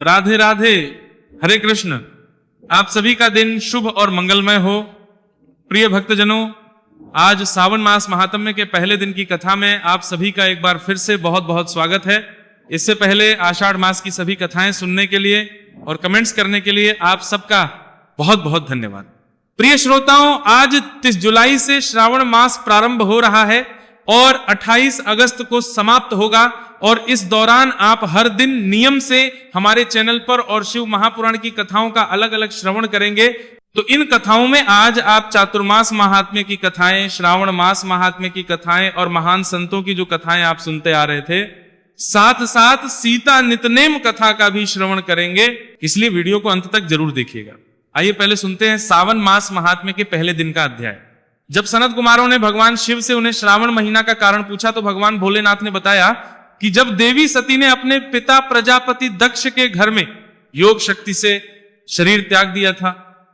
राधे राधे, हरे कृष्ण। आप सभी का दिन शुभ और मंगलमय हो। प्रिय भक्तजनों, आज सावन मास महात्म्य के पहले दिन की कथा में आप सभी का एक बार फिर से बहुत बहुत स्वागत है। इससे पहले आषाढ़ मास की सभी कथाएं सुनने के लिए और कमेंट्स करने के लिए आप सबका बहुत बहुत धन्यवाद। प्रिय श्रोताओं, आज 30 जुलाई से श्रावण मास प्रारंभ हो रहा है और 28 अगस्त को समाप्त होगा और इस दौरान आप हर दिन नियम से हमारे चैनल पर और शिव महापुराण की कथाओं का अलग अलग श्रवण करेंगे। तो इन कथाओं में आज आप चातुर्मास महात्म्य की कथाएं, श्रावण मास महात्म्य की कथाएं और महान संतों की जो कथाएं आप सुनते आ रहे थे, साथ साथ सीता नितनेम कथा का भी श्रवण करेंगे। इसलिए वीडियो को अंत तक जरूर देखिएगा। आइए पहले सुनते हैं सावन मास महात्म्य के पहले दिन का अध्याय। जब सनत कुमारों ने भगवान शिव से उन्हें श्रावण महीना का कारण पूछा तो भगवान भोलेनाथ ने बताया कि जब देवी सती ने अपने पिता प्रजापति दक्ष के घर में योग शक्ति से शरीर त्याग दिया था,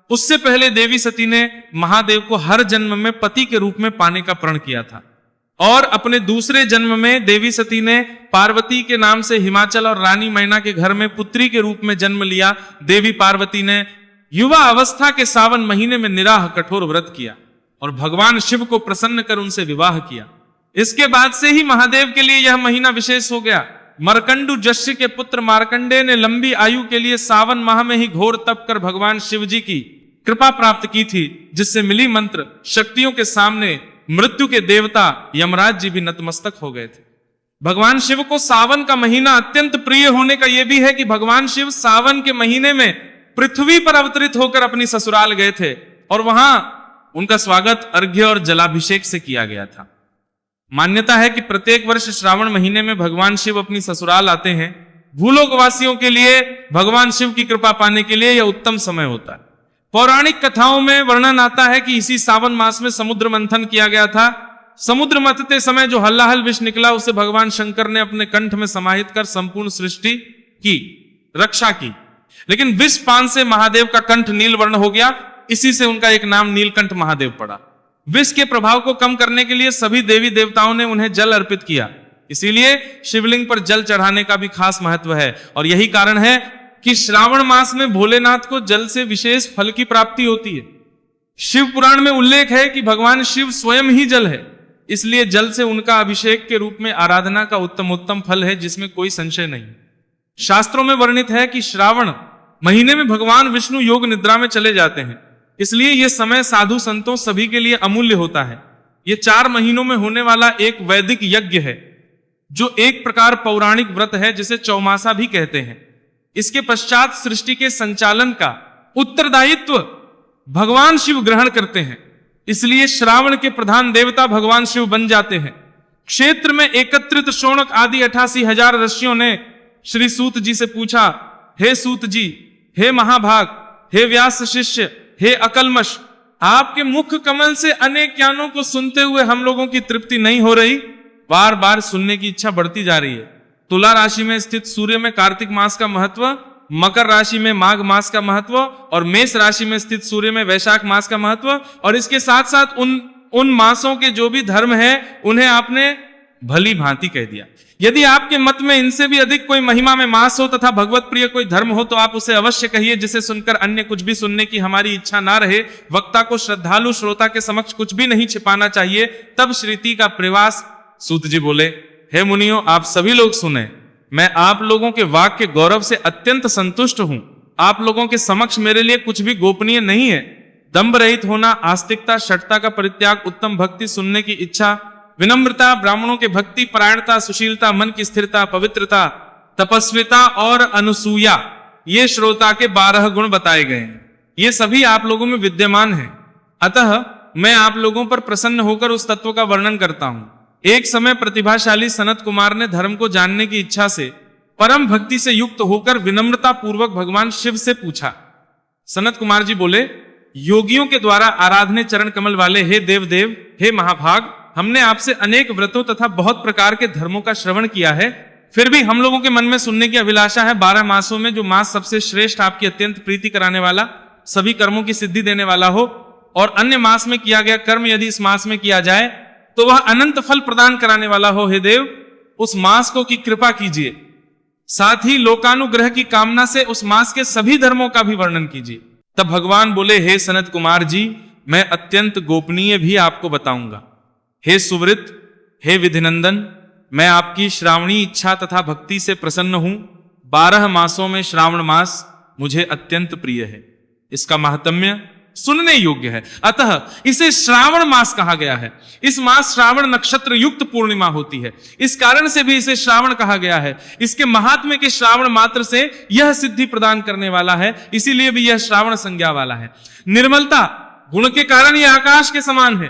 उससे पहले देवी सती ने महादेव को हर जन्म में पति के रूप में पाने का प्रण किया था और अपने दूसरे जन्म में देवी सती ने पार्वती के नाम से हिमाचल और रानी मैना के घर में पुत्री के रूप में जन्म लिया। देवी पार्वती ने युवा अवस्था के सावन महीने में निराह कठोर व्रत किया और भगवान शिव को प्रसन्न कर उनसे विवाह किया। इसके बाद से ही महादेव के लिए यह महीना विशेष हो गया। मरकंडू जश्य के पुत्र मार्कंडेय ने लंबी आयु के लिए सावन माह में ही घोर तप कर भगवान शिव जी की कृपा प्राप्त की थी, जिससे मिली मंत्र शक्तियों के सामने मृत्यु के देवता यमराज जी भी नतमस्तक हो गए थे। भगवान शिव को सावन का महीना अत्यंत प्रिय होने का यह भी है कि भगवान शिव सावन के महीने में पृथ्वी पर अवतरित होकर अपनी ससुराल गए थे और वहां उनका स्वागत अर्घ्य और जलाभिषेक से किया गया था। मान्यता है कि प्रत्येक वर्ष श्रावण महीने में भगवान शिव अपनी ससुराल आते हैं। भूलोक वासियों के लिए भगवान शिव की कृपा पाने के लिए यह उत्तम समय होता है। पौराणिक कथाओं में वर्णन आता है कि इसी सावन मास में समुद्र मंथन किया गया था। समुद्र मथते समय जो हल्लाहल विष निकला उसे भगवान शंकर ने अपने कंठ में समाहित कर संपूर्ण सृष्टि की रक्षा की, लेकिन विष पान से महादेव का कंठ नील वर्ण हो गया। इसी से उनका एक नाम नीलकंठ महादेव पड़ा। विष के प्रभाव को कम करने के लिए सभी देवी देवताओं ने उन्हें जल अर्पित किया। इसीलिए शिवलिंग पर जल चढ़ाने का भी खास महत्व है और यही कारण है कि श्रावण मास में भोलेनाथ को जल से विशेष फल की प्राप्ति होती है। शिव पुराण में उल्लेख है कि भगवान शिव स्वयं ही जल है, इसलिए जल से उनका अभिषेक के रूप में आराधना का उत्तम फल है, जिसमें कोई संशय नहीं। शास्त्रों में वर्णित है कि श्रावण महीने में भगवान विष्णु योग निद्रा में चले जाते हैं, इसलिए यह समय साधु संतों सभी के लिए अमूल्य होता है। यह 4 महीनों में होने वाला एक वैदिक यज्ञ है, जो एक प्रकार पौराणिक व्रत है जिसे चौमासा भी कहते हैं। इसके पश्चात सृष्टि के संचालन का उत्तरदायित्व भगवान शिव ग्रहण करते हैं, इसलिए श्रावण के प्रधान देवता भगवान शिव बन जाते हैं। क्षेत्र में एकत्रित शौनक आदि 88,000 ऋषियों ने श्री सूत जी से पूछा, हे सूत जी, हे महाभाग, हे व्यास शिष्य, हे अकलमश, आपके मुख कमल से अनेक ज्ञानों को सुनते हुए हम लोगों की तृप्ति नहीं हो रही, बार बार सुनने की इच्छा बढ़ती जा रही है। तुला राशि में स्थित सूर्य में कार्तिक मास का महत्व, मकर राशि में माघ मास का महत्व और मेष राशि में स्थित सूर्य में वैशाख मास का महत्व, और इसके साथ साथ उन मासों के जो भी धर्म है उन्हें आपने भली भांति कह दिया। यदि आपके मत में इनसे भी अधिक कोई महिमा में मास हो तथा भगवत प्रिय कोई धर्म हो तो आप उसे अवश्य कहिए, जिसे सुनकर अन्य कुछ भी सुनने की हमारी इच्छा ना रहे। वक्ता को श्रद्धालु श्रोता के समक्ष कुछ भी नहीं छिपाना चाहिए। तब श्रीति का प्रवास सूत जी बोले, हे मुनियों, आप सभी लोग सुने, मैं आप लोगों के वाक के गौरव से अत्यंत संतुष्ट हूं। आप लोगों के समक्ष मेरे लिए कुछ भी गोपनीय नहीं है। दंभ रहित होना, आस्तिकता, शठता का परित्याग, उत्तम भक्ति, सुनने की इच्छा, विनम्रता, ब्राह्मणों के भक्ति परायणता, सुशीलता, मन की स्थिरता, पवित्रता, तपस्विता और अनुसूया, ये श्रोता के 12 गुण बताए गए हैं। ये सभी आप लोगों में विद्यमान हैं। अतः मैं आप लोगों पर प्रसन्न होकर उस तत्व का वर्णन करता हूं। एक समय प्रतिभाशाली सनत कुमार ने धर्म को जानने की इच्छा से परम भक्ति से युक्त होकर विनम्रता पूर्वक भगवान शिव से पूछा। सनत कुमार जी बोले, योगियों के द्वारा आराधने चरण कमल वाले हे देवदेव, हे महाभाग, हमने आपसे अनेक व्रतों तथा बहुत प्रकार के धर्मों का श्रवण किया है, फिर भी हम लोगों के मन में सुनने की अभिलाषा है। 12 मासों में जो मास सबसे श्रेष्ठ, आपकी अत्यंत प्रीति कराने वाला, सभी कर्मों की सिद्धि देने वाला हो, और अन्य मास में किया गया कर्म यदि इस मास में किया जाए तो वह अनंत फल प्रदान कराने वाला हो। हे देव, उस मास को की कृपा कीजिए। साथ ही लोकानुग्रह की कामना से उस मास के सभी धर्मों का भी वर्णन कीजिए। तब भगवान बोले, हे सनत कुमार जी, मैं अत्यंत गोपनीय भी आपको बताऊंगा। हे सुवृत, हे विधिनंदन, मैं आपकी श्रावणी इच्छा तथा भक्ति से प्रसन्न हूं। 12 मासों में श्रावण मास मुझे अत्यंत प्रिय है। इसका महात्म्य सुनने योग्य है, अतः इसे श्रावण मास कहा गया है। इस मास श्रावण नक्षत्र युक्त पूर्णिमा होती है, इस कारण से भी इसे श्रावण कहा गया है। इसके महात्म्य के श्रावण मात्र से यह सिद्धि प्रदान करने वाला है, इसीलिए भी यह श्रावण संज्ञा वाला है। निर्मलता गुण के कारण यह आकाश के समान है,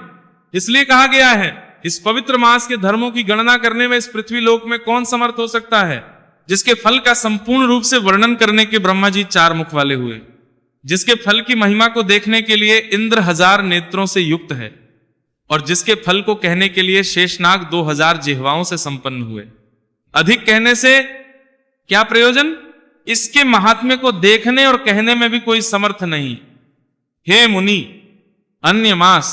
इसलिए कहा गया है। इस पवित्र मास के धर्मों की गणना करने में इस पृथ्वी लोक में कौन समर्थ हो सकता है? जिसके फल का संपूर्ण रूप से वर्णन करने के ब्रह्मा जी 4 मुख वाले हुए, जिसके फल की महिमा को देखने के लिए इंद्र 1000 नेत्रों से युक्त है, और जिसके फल को कहने के लिए शेषनाग 2000 जिह्वाओं से संपन्न हुए। अधिक कहने से क्या प्रयोजन? इसके महात्म्य को देखने और कहने में भी कोई समर्थ नहीं। हे मुनि, अन्य मास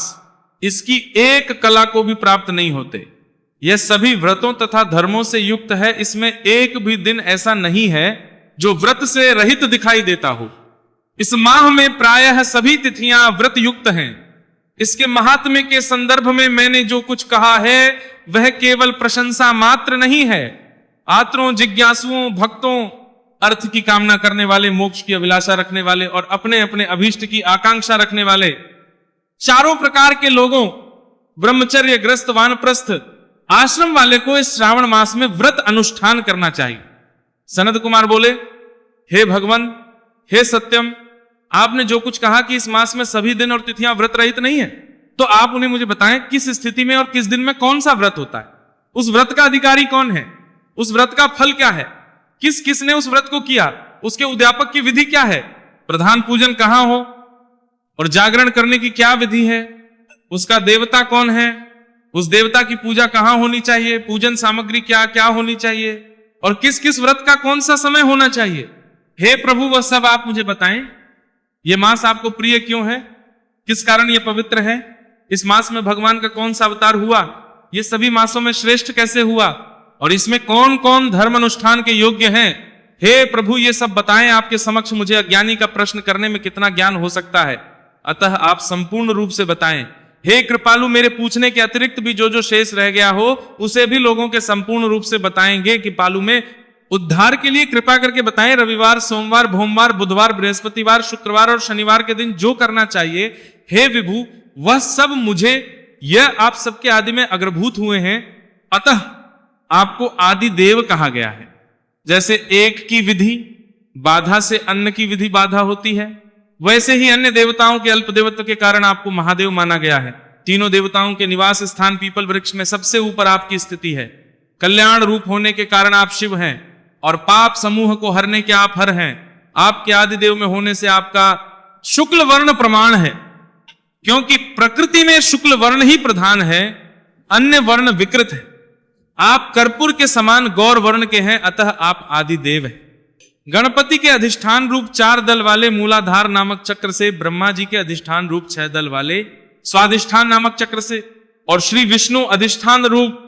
इसकी एक कला को भी प्राप्त नहीं होते। यह सभी व्रतों तथा धर्मों से युक्त है। इसमें एक भी दिन ऐसा नहीं है जो व्रत से रहित दिखाई देता हो। इस माह में प्रायः सभी तिथियां व्रत युक्त हैं। इसके महात्म्य के संदर्भ में मैंने जो कुछ कहा है वह केवल प्रशंसा मात्र नहीं है। आत्रों, जिज्ञासुओं, भक्तों, अर्थ की कामना करने वाले, मोक्ष की अभिलाषा रखने वाले और अपने अपने अभीष्ट की आकांक्षा रखने वाले चारों प्रकार के लोगों, ब्रह्मचर्य ग्रस्त, वानप्रस्थ, आश्रम वाले को इस श्रावण मास में व्रत अनुष्ठान करना चाहिए। सनत कुमार बोले, हे भगवान, हे सत्यम, आपने जो कुछ कहा कि इस मास में सभी दिन और तिथियां व्रत रहित नहीं है, तो आप उन्हें मुझे बताएं किस स्थिति में और किस दिन में कौन सा व्रत होता है, उस व्रत का अधिकारी कौन है, उस व्रत का फल क्या है, किस किसने उस व्रत को किया, उसके उद्यापक की विधि क्या है, प्रधान पूजन कहां हो और जागरण करने की क्या विधि है, उसका देवता कौन है, उस देवता की पूजा कहां होनी चाहिए, पूजन सामग्री क्या क्या होनी चाहिए और किस किस व्रत का कौन सा समय होना चाहिए। हे प्रभु, वह सब आप मुझे बताएं। यह मास आपको प्रिय क्यों है, किस कारण यह पवित्र है, इस मास में भगवान का कौन सा अवतार हुआ, यह सभी मासों में श्रेष्ठ कैसे हुआ और इसमें कौन कौन धर्म अनुष्ठान के योग्य हैं। हे प्रभु, ये सब बताएं। आपके समक्ष मुझे अज्ञानी का प्रश्न करने में कितना ज्ञान हो सकता है, अतः आप संपूर्ण रूप से बताएं। हे कृपालु, मेरे पूछने के अतिरिक्त भी जो जो शेष रह गया हो उसे भी लोगों के संपूर्ण रूप से बताएंगे। कृपालु में उद्धार के लिए कृपा करके बताएं। रविवार, सोमवार, भोमवार, बुधवार, बृहस्पतिवार, शुक्रवार और शनिवार के दिन जो करना चाहिए, हे विभु, वह सब मुझे, यह आप सबके आदि में अग्रभूत हुए हैं, अतः आपको आदि देव कहा गया है। जैसे एक की विधि बाधा से अन्य की विधि बाधा होती है, वैसे ही अन्य देवताओं के अल्प देवत्व के कारण आपको महादेव माना गया है। तीनों देवताओं के निवास स्थान पीपल वृक्ष में सबसे ऊपर आपकी स्थिति है। कल्याण रूप होने के कारण आप शिव हैं और पाप समूह को हरने के आप हर हैं। आपके आदि देव में होने से आपका शुक्ल वर्ण प्रमाण है, क्योंकि प्रकृति में शुक्ल वर्ण ही प्रधान है, अन्य वर्ण विकृत है। आप कर्पूर के समान गौर वर्ण के हैं, अतः आप आदि देव हैं। गणपति के अधिष्ठान रूप 4 दल वाले मूलाधार नामक चक्र से, ब्रह्मा जी के अधिष्ठान रूप 6 दल वाले स्वाधिष्ठान नामक चक्र से और श्री विष्णु अधिष्ठान रूप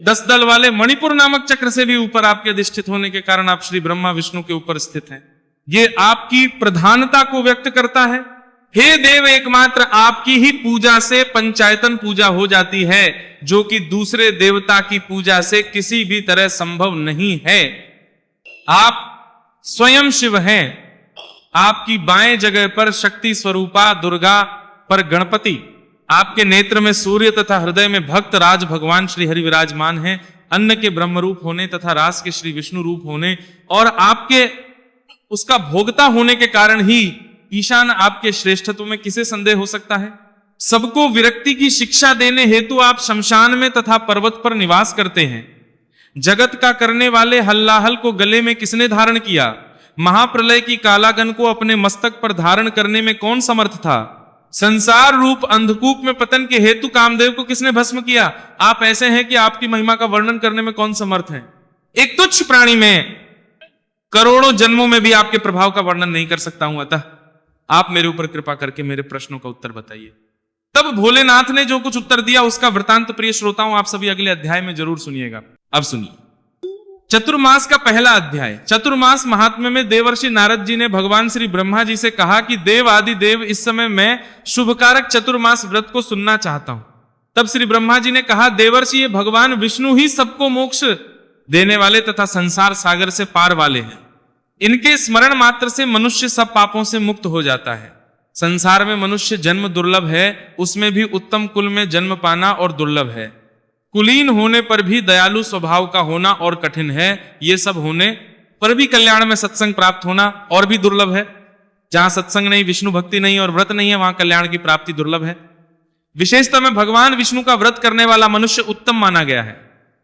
10 दल वाले मणिपुर नामक चक्र से भी ऊपर आपके अधिष्ठित होने के कारण आप श्री ब्रह्मा विष्णु के ऊपर स्थित हैं। ये आपकी प्रधानता को व्यक्त करता है। हे देव, एकमात्र आपकी ही पूजा से पंचायतन पूजा हो जाती है, जो कि दूसरे देवता की पूजा से किसी भी तरह संभव नहीं है। आप स्वयं शिव हैं। आपकी बाएं जगह पर शक्ति स्वरूपा दुर्गा पर गणपति, आपके नेत्र में सूर्य तथा हृदय में भक्त राज भगवान श्री हरि विराजमान हैं। अन्न के ब्रह्म रूप होने तथा रास के श्री विष्णु रूप होने और आपके उसका भोगता होने के कारण ही ईशान आपके श्रेष्ठत्व में किसे संदेह हो सकता है। सबको विरक्ति की शिक्षा देने हेतु आप शमशान में तथा पर्वत पर निवास करते हैं। जगत का करने वाले हल्लाहल को गले में किसने धारण किया? महाप्रलय की कालागन को अपने मस्तक पर धारण करने में कौन समर्थ था? संसार रूप अंधकूप में पतन के हेतु कामदेव को किसने भस्म किया? आप ऐसे हैं कि आपकी महिमा का वर्णन करने में कौन समर्थ है? एक तुच्छ प्राणी में करोड़ों जन्मों में भी आपके प्रभाव का वर्णन नहीं कर सकता हूं, अतः आप मेरे ऊपर कृपा करके मेरे प्रश्नों का उत्तर बताइए। तब भोलेनाथ ने जो कुछ उत्तर दिया उसका वृतांत प्रिय श्रोताओं आप सभी अगले अध्याय में जरूर सुनिएगा। अब सुनिए। चतुर्मास का पहला अध्याय। चतुर्मास महात्म्य में देवर्षि नारद जी ने भगवान श्री ब्रह्मा जी से कहा कि देव आदि देव, इस समय मैं शुभकारक चतुर्मास व्रत को सुनना चाहता हूं। तब श्री ब्रह्मा जी ने कहा, देवर्षि, ये भगवान विष्णु ही सबको मोक्ष देने वाले तथा संसार सागर से पार वाले हैं। इनके स्मरण मात्र से मनुष्य सब पापों से मुक्त हो जाता है। संसार में मनुष्य जन्म दुर्लभ है, उसमें भी उत्तम कुल में जन्म पाना और दुर्लभ है। कुलीन होने पर भी दयालु स्वभाव का होना और कठिन है। ये सब होने पर भी कल्याण में सत्संग प्राप्त होना और भी दुर्लभ है। जहां सत्संग नहीं, विष्णु भक्ति नहीं और व्रत नहीं है, वहां कल्याण की प्राप्ति दुर्लभ है। विशेषतः में भगवान विष्णु का व्रत करने वाला मनुष्य उत्तम माना गया है।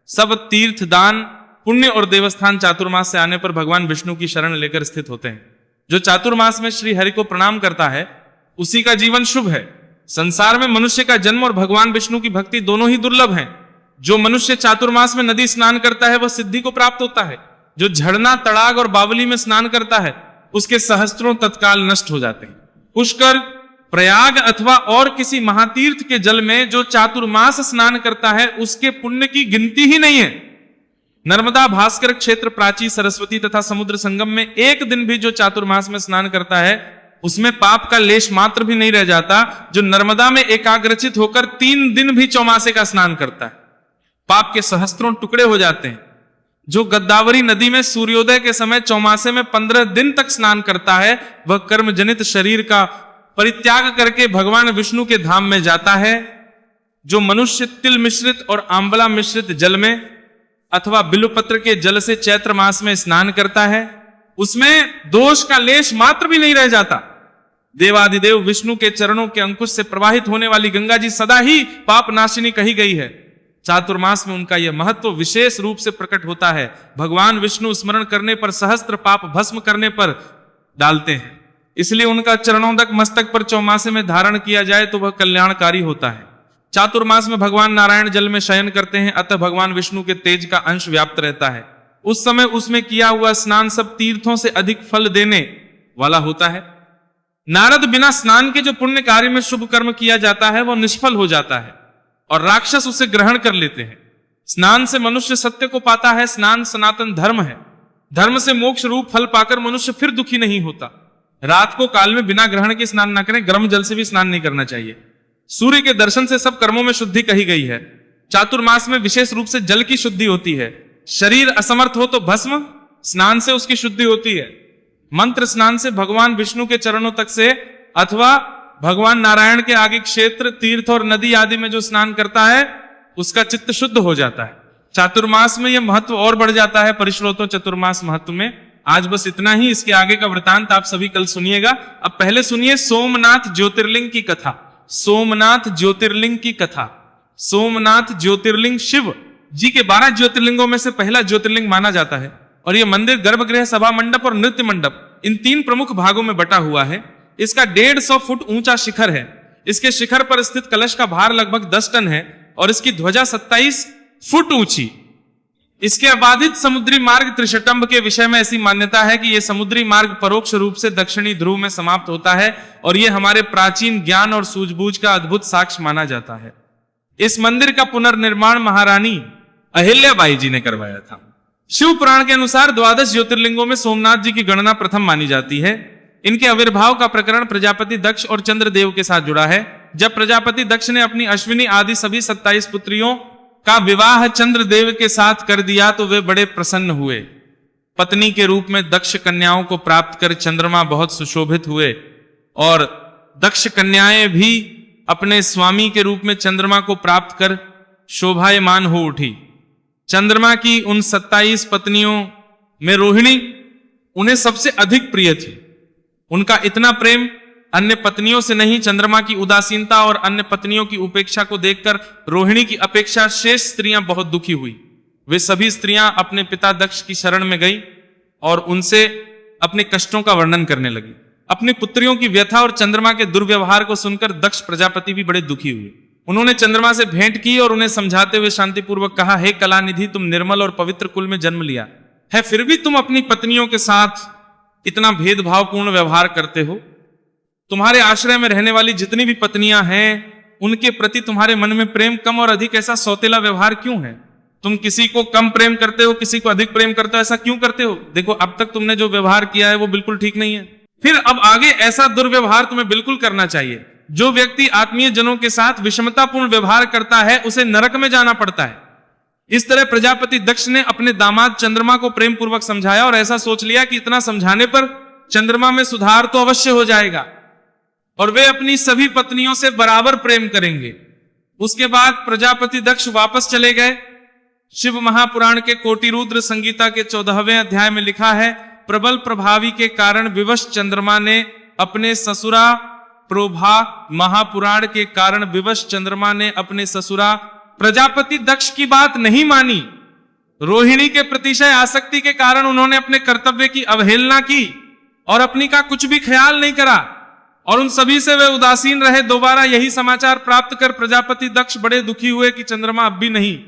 सब तीर्थ, दान, पुण्य और देवस्थान चातुर्मास से आने पर भगवान विष्णु की शरण लेकर स्थित होते हैं। जो चातुर्मास में श्री हरि को प्रणाम करता है उसी का जीवन शुभ है। संसार में मनुष्य का जन्म और भगवान विष्णु की भक्ति दोनों ही दुर्लभ हैं। जो मनुष्य चातुर्मास में नदी स्नान करता है वह सिद्धि को प्राप्त होता है। जो झरना, तड़ाग और बावली में स्नान करता है उसके सहस्त्रों तत्काल नष्ट हो जाते हैं। पुष्कर, प्रयाग अथवा और किसी महातीर्थ के जल में जो चातुर्मास स्नान करता है उसके पुण्य की गिनती ही नहीं है। नर्मदा, भास्कर क्षेत्र, प्राची, सरस्वती तथा समुद्र संगम में एक दिन भी जो चातुर्मास में स्नान करता है उसमें पाप का लेश मात्र भी नहीं रह जाता। जो नर्मदा में एकाग्रचित होकर 3 दिन भी चौमासे का स्नान करता है, पाप के सहस्त्रों टुकड़े हो जाते हैं। जो गद्दावरी नदी में सूर्योदय के समय चौमासे में 15 दिन तक स्नान करता है वह कर्म जनित शरीर का परित्याग करके भगवान विष्णु के धाम में जाता है। जो मनुष्य तिल मिश्रित और आंवला मिश्रित जल में अथवा बिल्वपत्र के जल से चैत्र मास में स्नान करता है उसमें दोष का लेश मात्र भी नहीं रह जाता। देवादिदेव विष्णु के चरणों के अंकुश से प्रवाहित होने वाली गंगा जी सदा ही पाप नाशिनी कही गई है। चातुर्मास में उनका यह महत्व विशेष रूप से प्रकट होता है। भगवान विष्णु स्मरण करने पर सहस्त्र पाप भस्म करने पर डालते हैं, इसलिए उनका चरणोदक मस्तक पर चौमासे में धारण किया जाए तो वह कल्याणकारी होता है। चातुर्मास में भगवान नारायण जल में शयन करते हैं, अतः भगवान विष्णु के तेज का अंश व्याप्त रहता है। उस समय उसमें किया हुआ स्नान सब तीर्थों से अधिक फल देने वाला होता है। नारद, बिना स्नान के जो पुण्य कार्य में शुभ कर्म किया जाता है वह निष्फल हो जाता है और राक्षस उसे ग्रहण कर लेते हैं। स्नान से मनुष्य सत्य को पाता है। स्नान सनातन धर्म है। धर्म से मोक्ष रूप फल पाकर मनुष्य फिर दुखी नहीं होता। रात को काल में बिना ग्रहण के स्नान न करें, गर्म जल से भी स्नान नहीं करना चाहिए। सूर्य के दर्शन से सब कर्मों में शुद्धि कही गई है। चातुर्मास में विशेष रूप से जल की शुद्धि होती है। शरीर असमर्थ हो तो भस्म स्नान से उसकी शुद्धि होती है। मंत्र स्नान से भगवान विष्णु के चरणों तक से अथवा भगवान नारायण के आगे क्षेत्र, तीर्थ और नदी आदि में जो स्नान करता है उसका चित्त शुद्ध हो जाता है। चातुर्मास में यह महत्व और बढ़ जाता है। परिश्रोतो चतुर्मास महत्व में आज बस इतना ही। इसके आगे का वृतांत आप सभी कल सुनिएगा। अब पहले सुनिए सोमनाथ ज्योतिर्लिंग की कथा। सोमनाथ ज्योतिर्लिंग की कथा। सोमनाथ ज्योतिर्लिंग शिव जी के 12 ज्योतिर्लिंगों में से पहला ज्योतिर्लिंग माना जाता है और यह मंदिर गर्भगृह, सभा मंडप और नृत्य मंडप इन 3 प्रमुख भागों में बटा हुआ है। इसका 150 फुट ऊंचा शिखर है। इसके शिखर पर स्थित कलश का भार लगभग 10 टन है और इसकी ध्वजा 27 फुट ऊंची। इसके अबाधित समुद्री मार्ग त्रिशटम्भ के विषय में ऐसी मान्यता है कि यह समुद्री मार्ग परोक्ष रूप से दक्षिणी ध्रुव में समाप्त होता है और यह हमारे प्राचीन ज्ञान और सूझबूझ का अद्भुत साक्ष्य माना जाता है। इस मंदिर का पुनर्निर्माण महारानी अहिल्याबाई जी ने करवाया था। शिव पुराण के अनुसार 12 ज्योतिर्लिंगों में सोमनाथ जी की गणना प्रथम मानी जाती है। इनके आविर्भाव का प्रकरण प्रजापति दक्ष और चंद्रदेव के साथ जुड़ा है। जब प्रजापति दक्ष ने अपनी अश्विनी आदि सभी 27 पुत्रियों का विवाह चंद्रदेव के साथ कर दिया तो वे बड़े प्रसन्न हुए। पत्नी के रूप में दक्ष कन्याओं को प्राप्त कर चंद्रमा बहुत सुशोभित हुए और दक्ष कन्याएं भी अपने स्वामी के रूप में चंद्रमा को प्राप्त कर शोभायमान हो उठी। चंद्रमा की उन 27 पत्नियों में रोहिणी उन्हें सबसे अधिक प्रिय थी। उनका इतना प्रेम अन्य पत्नियों से नहीं, चंद्रमा की उदासीनता और अन्य पत्नियों की उपेक्षा को देखकर रोहिणी की अपेक्षा शेष स्त्रियां बहुत दुखी हुई। वे सभी स्त्रियां अपने पिता दक्ष की शरण में गई और उनसे अपने कष्टों का वर्णन करने लगी। अपनी पुत्रियों की व्यथा और चंद्रमा के दुर्व्यवहार को सुनकर दक्ष प्रजापति भी बड़े दुखी हुए। उन्होंने चंद्रमा से भेंट की और उन्हें समझाते हुए शांतिपूर्वक कहा, हे कलानिधि, तुम निर्मल और पवित्र कुल में जन्म लिया है, फिर भी तुम अपनी पत्नियों के साथ इतना भेदभावपूर्ण व्यवहार करते हो। तुम्हारे आश्रय में रहने वाली जितनी भी पत्नियां हैं उनके प्रति तुम्हारे मन में प्रेम कम और अधिक ऐसा सौतेला व्यवहार क्यों है? तुम किसी को कम प्रेम करते हो, किसी को अधिक प्रेम करते हो, ऐसा क्यों करते हो? देखो अब तक तुमने जो व्यवहार किया है वो बिल्कुल ठीक नहीं है। फिर अब आगे ऐसा दुर्व्यवहार तुम्हें बिल्कुल करना चाहिए। जो व्यक्ति आत्मीय जनों के साथ विषमतापूर्ण व्यवहार करता है उसे नरक में जाना पड़ता है। इस तरह प्रजापति दक्ष ने अपने दामाद चंद्रमा को प्रेम पूर्वक समझाया और ऐसा सोच लिया कि इतना समझाने पर चंद्रमा में सुधार तो अवश्य हो जाएगा और वे अपनी सभी पत्नियों से बराबर प्रेम करेंगे। उसके बाद प्रजापति दक्ष वापस चले गए। शिव महापुराण के कोटि रुद्र संगीता के 14वें अध्याय में लिखा है, प्रबल प्रभावी के कारण विवश चंद्रमा ने अपने ससुरा प्रोभा महापुराण के कारण विवश चंद्रमा ने अपने ससुरा प्रजापति दक्ष की बात नहीं मानी। रोहिणी के प्रतिशय आसक्ति के कारण उन्होंने अपने कर्तव्य की अवहेलना की और अपनी का कुछ भी ख्याल नहीं करा और उन सभी से वे उदासीन रहे। दोबारा यही समाचार प्राप्त कर प्रजापति दक्ष बड़े दुखी हुए कि चंद्रमा अब भी नहीं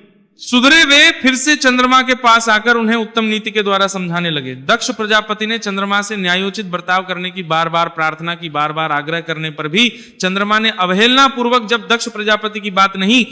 सुधरे। वे फिर से चंद्रमा के पास आकर उन्हें उत्तम नीति के द्वारा समझाने लगे। दक्ष प्रजापति ने चंद्रमा से न्यायोचित बर्ताव करने की बार बार प्रार्थना की, बार बार आग्रह करने पर भी चंद्रमा ने अवहेलना पूर्वक जब दक्ष प्रजापति की बात नहीं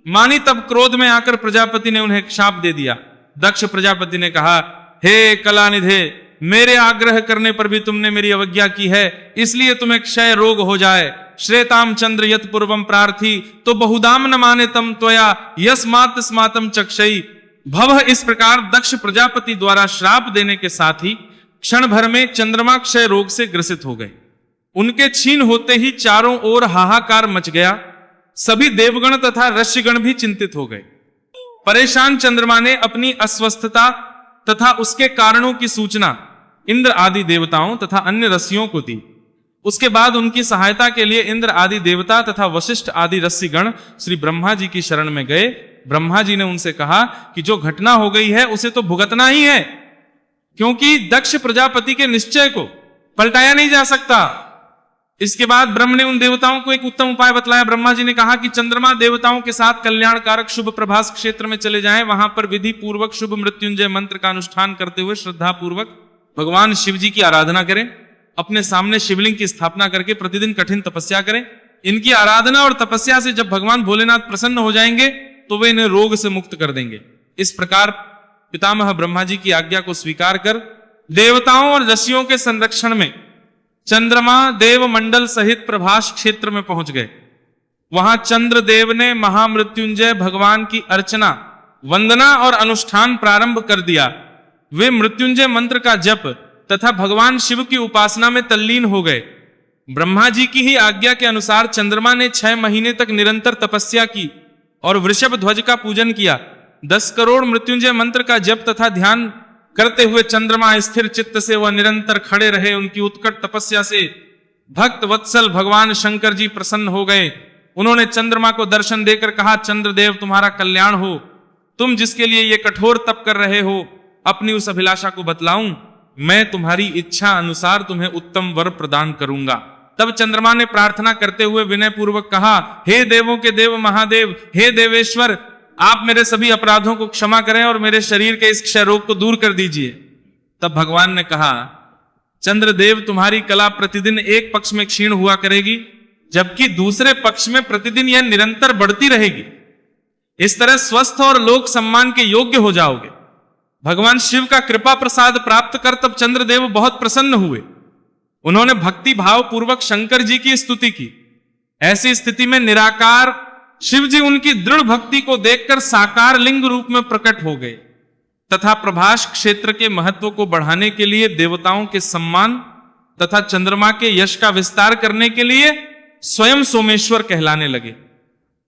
मानी तब क्रोध में आकर प्रजापति ने उन्हें शाप दे दिया। दक्ष प्रजापति ने कहा, हे कलानिधे, मेरे आग्रह करने पर भी तुमने मेरी अवज्ञा की है, इसलिए तुम्हें क्षय रोग हो जाए। श्रेताम चंद्र यत पूर्वम प्रार्थी तो बहुदाम न माने तम त्वया यस्मात् स्मातम चक्षई। भव इस प्रकार दक्ष प्रजापति द्वारा श्राप देने के साथ ही क्षण भर में चंद्रमा क्षय रोग से ग्रसित हो गए। उनके छीन होते ही चारों ओर हाहाकार मच गया। सभी देवगण तथा ऋषिगण भी चिंतित हो गए। परेशान चंद्रमा ने अपनी अस्वस्थता तथा उसके कारणों की सूचना इंद्र आदि देवताओं तथा अन्य ऋषियों को दी। उसके बाद उनकी सहायता के लिए इंद्र आदि देवता तथा वशिष्ठ आदि ऋषिगण श्री ब्रह्मा जी की शरण में गए। ब्रह्मा जी ने उनसे कहा कि जो घटना हो गई है उसे तो भुगतना ही है, क्योंकि दक्ष प्रजापति के निश्चय को पलटाया नहीं जा सकता। इसके बाद ब्रह्म ने उन देवताओं को एक उत्तम उपाय बतलाया। ब्रह्मा जी ने कहा कि चंद्रमा देवताओं के साथ कल्याणकारक शुभ प्रभास क्षेत्र में चले जाएं, वहां पर विधि पूर्वक शुभ मृत्युंजय मंत्र का अनुष्ठान करते हुए श्रद्धा पूर्वक भगवान शिव जी की आराधना करें। अपने सामने शिवलिंग की स्थापना करके प्रतिदिन कठिन तपस्या करें। इनकी आराधना और तपस्या से जब भगवान भोलेनाथ प्रसन्न हो जाएंगे तो वे इन्हें रोग से मुक्त कर देंगे। इस प्रकार पितामह ब्रह्मा जी की आज्ञा को स्वीकार कर देवताओं और ऋषियों के संरक्षण में चंद्रमा देव मंडल सहित प्रभास क्षेत्र में पहुंच गए। वहां चंद्रदेव ने महामृत्युंजय भगवान की अर्चना, वंदना और अनुष्ठान प्रारंभ कर दिया। वे मृत्युंजय मंत्र का जप तथा भगवान शिव की उपासना में तल्लीन हो गए। ब्रह्मा जी की ही आज्ञा के अनुसार चंद्रमा ने 6 महीने तक निरंतर तपस्या की और वृषभ ध्वज का पूजन किया। 10 करोड़ मृत्युंजय मंत्र का जप तथा ध्यान करते हुए चंद्रमा स्थिर चित्त से वह निरंतर खड़े रहे। उनकी उत्कट तपस्या से भक्त वत्सल भगवान शंकर जी प्रसन्न हो गए। उन्होंने चंद्रमा को दर्शन देकर कहा, चंद्रदेव तुम्हारा कल्याण हो। तुम जिसके लिए ये कठोर तप कर रहे हो, अपनी उस अभिलाषा को बतलाऊं, मैं तुम्हारी इच्छा अनुसार तुम्हें उत्तम वर प्रदान करूंगा। तब चंद्रमा ने प्रार्थना करते हुए विनय पूर्वक कहा, हे देवों के देव महादेव, हे देवेश्वर, आप मेरे सभी अपराधों को क्षमा करें और मेरे शरीर के इस क्षय रोग को दूर कर दीजिए। तब भगवान ने कहा, चंद्रदेव तुम्हारी कला प्रतिदिन एक पक्ष में क्षीण हुआ करेगी, जबकि दूसरे पक्ष में प्रतिदिन यह निरंतर बढ़ती रहेगी। इस तरह स्वस्थ और लोक सम्मान के योग्य हो जाओगे। भगवान शिव का कृपा प्रसाद प्राप्त कर तब चंद्रदेव बहुत प्रसन्न हुए। उन्होंने भक्ति भाव पूर्वक शंकर जी की स्तुति की। ऐसी स्थिति में निराकार शिव जी उनकी दृढ़ भक्ति को देखकर साकार लिंग रूप में प्रकट हो गए तथा प्रभास क्षेत्र के महत्व को बढ़ाने के लिए, देवताओं के सम्मान तथा चंद्रमा के यश का विस्तार करने के लिए स्वयं सोमेश्वर कहलाने लगे।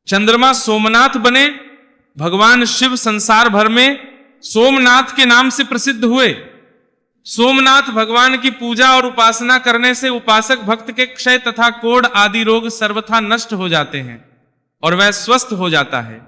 चंद्रमा सोमनाथ बने। भगवान शिव संसार भर में सोमनाथ के नाम से प्रसिद्ध हुए। सोमनाथ भगवान की पूजा और उपासना करने से उपासक भक्त के क्षय तथा कोढ़ आदि रोग सर्वथा नष्ट हो जाते हैं और वह स्वस्थ हो जाता है।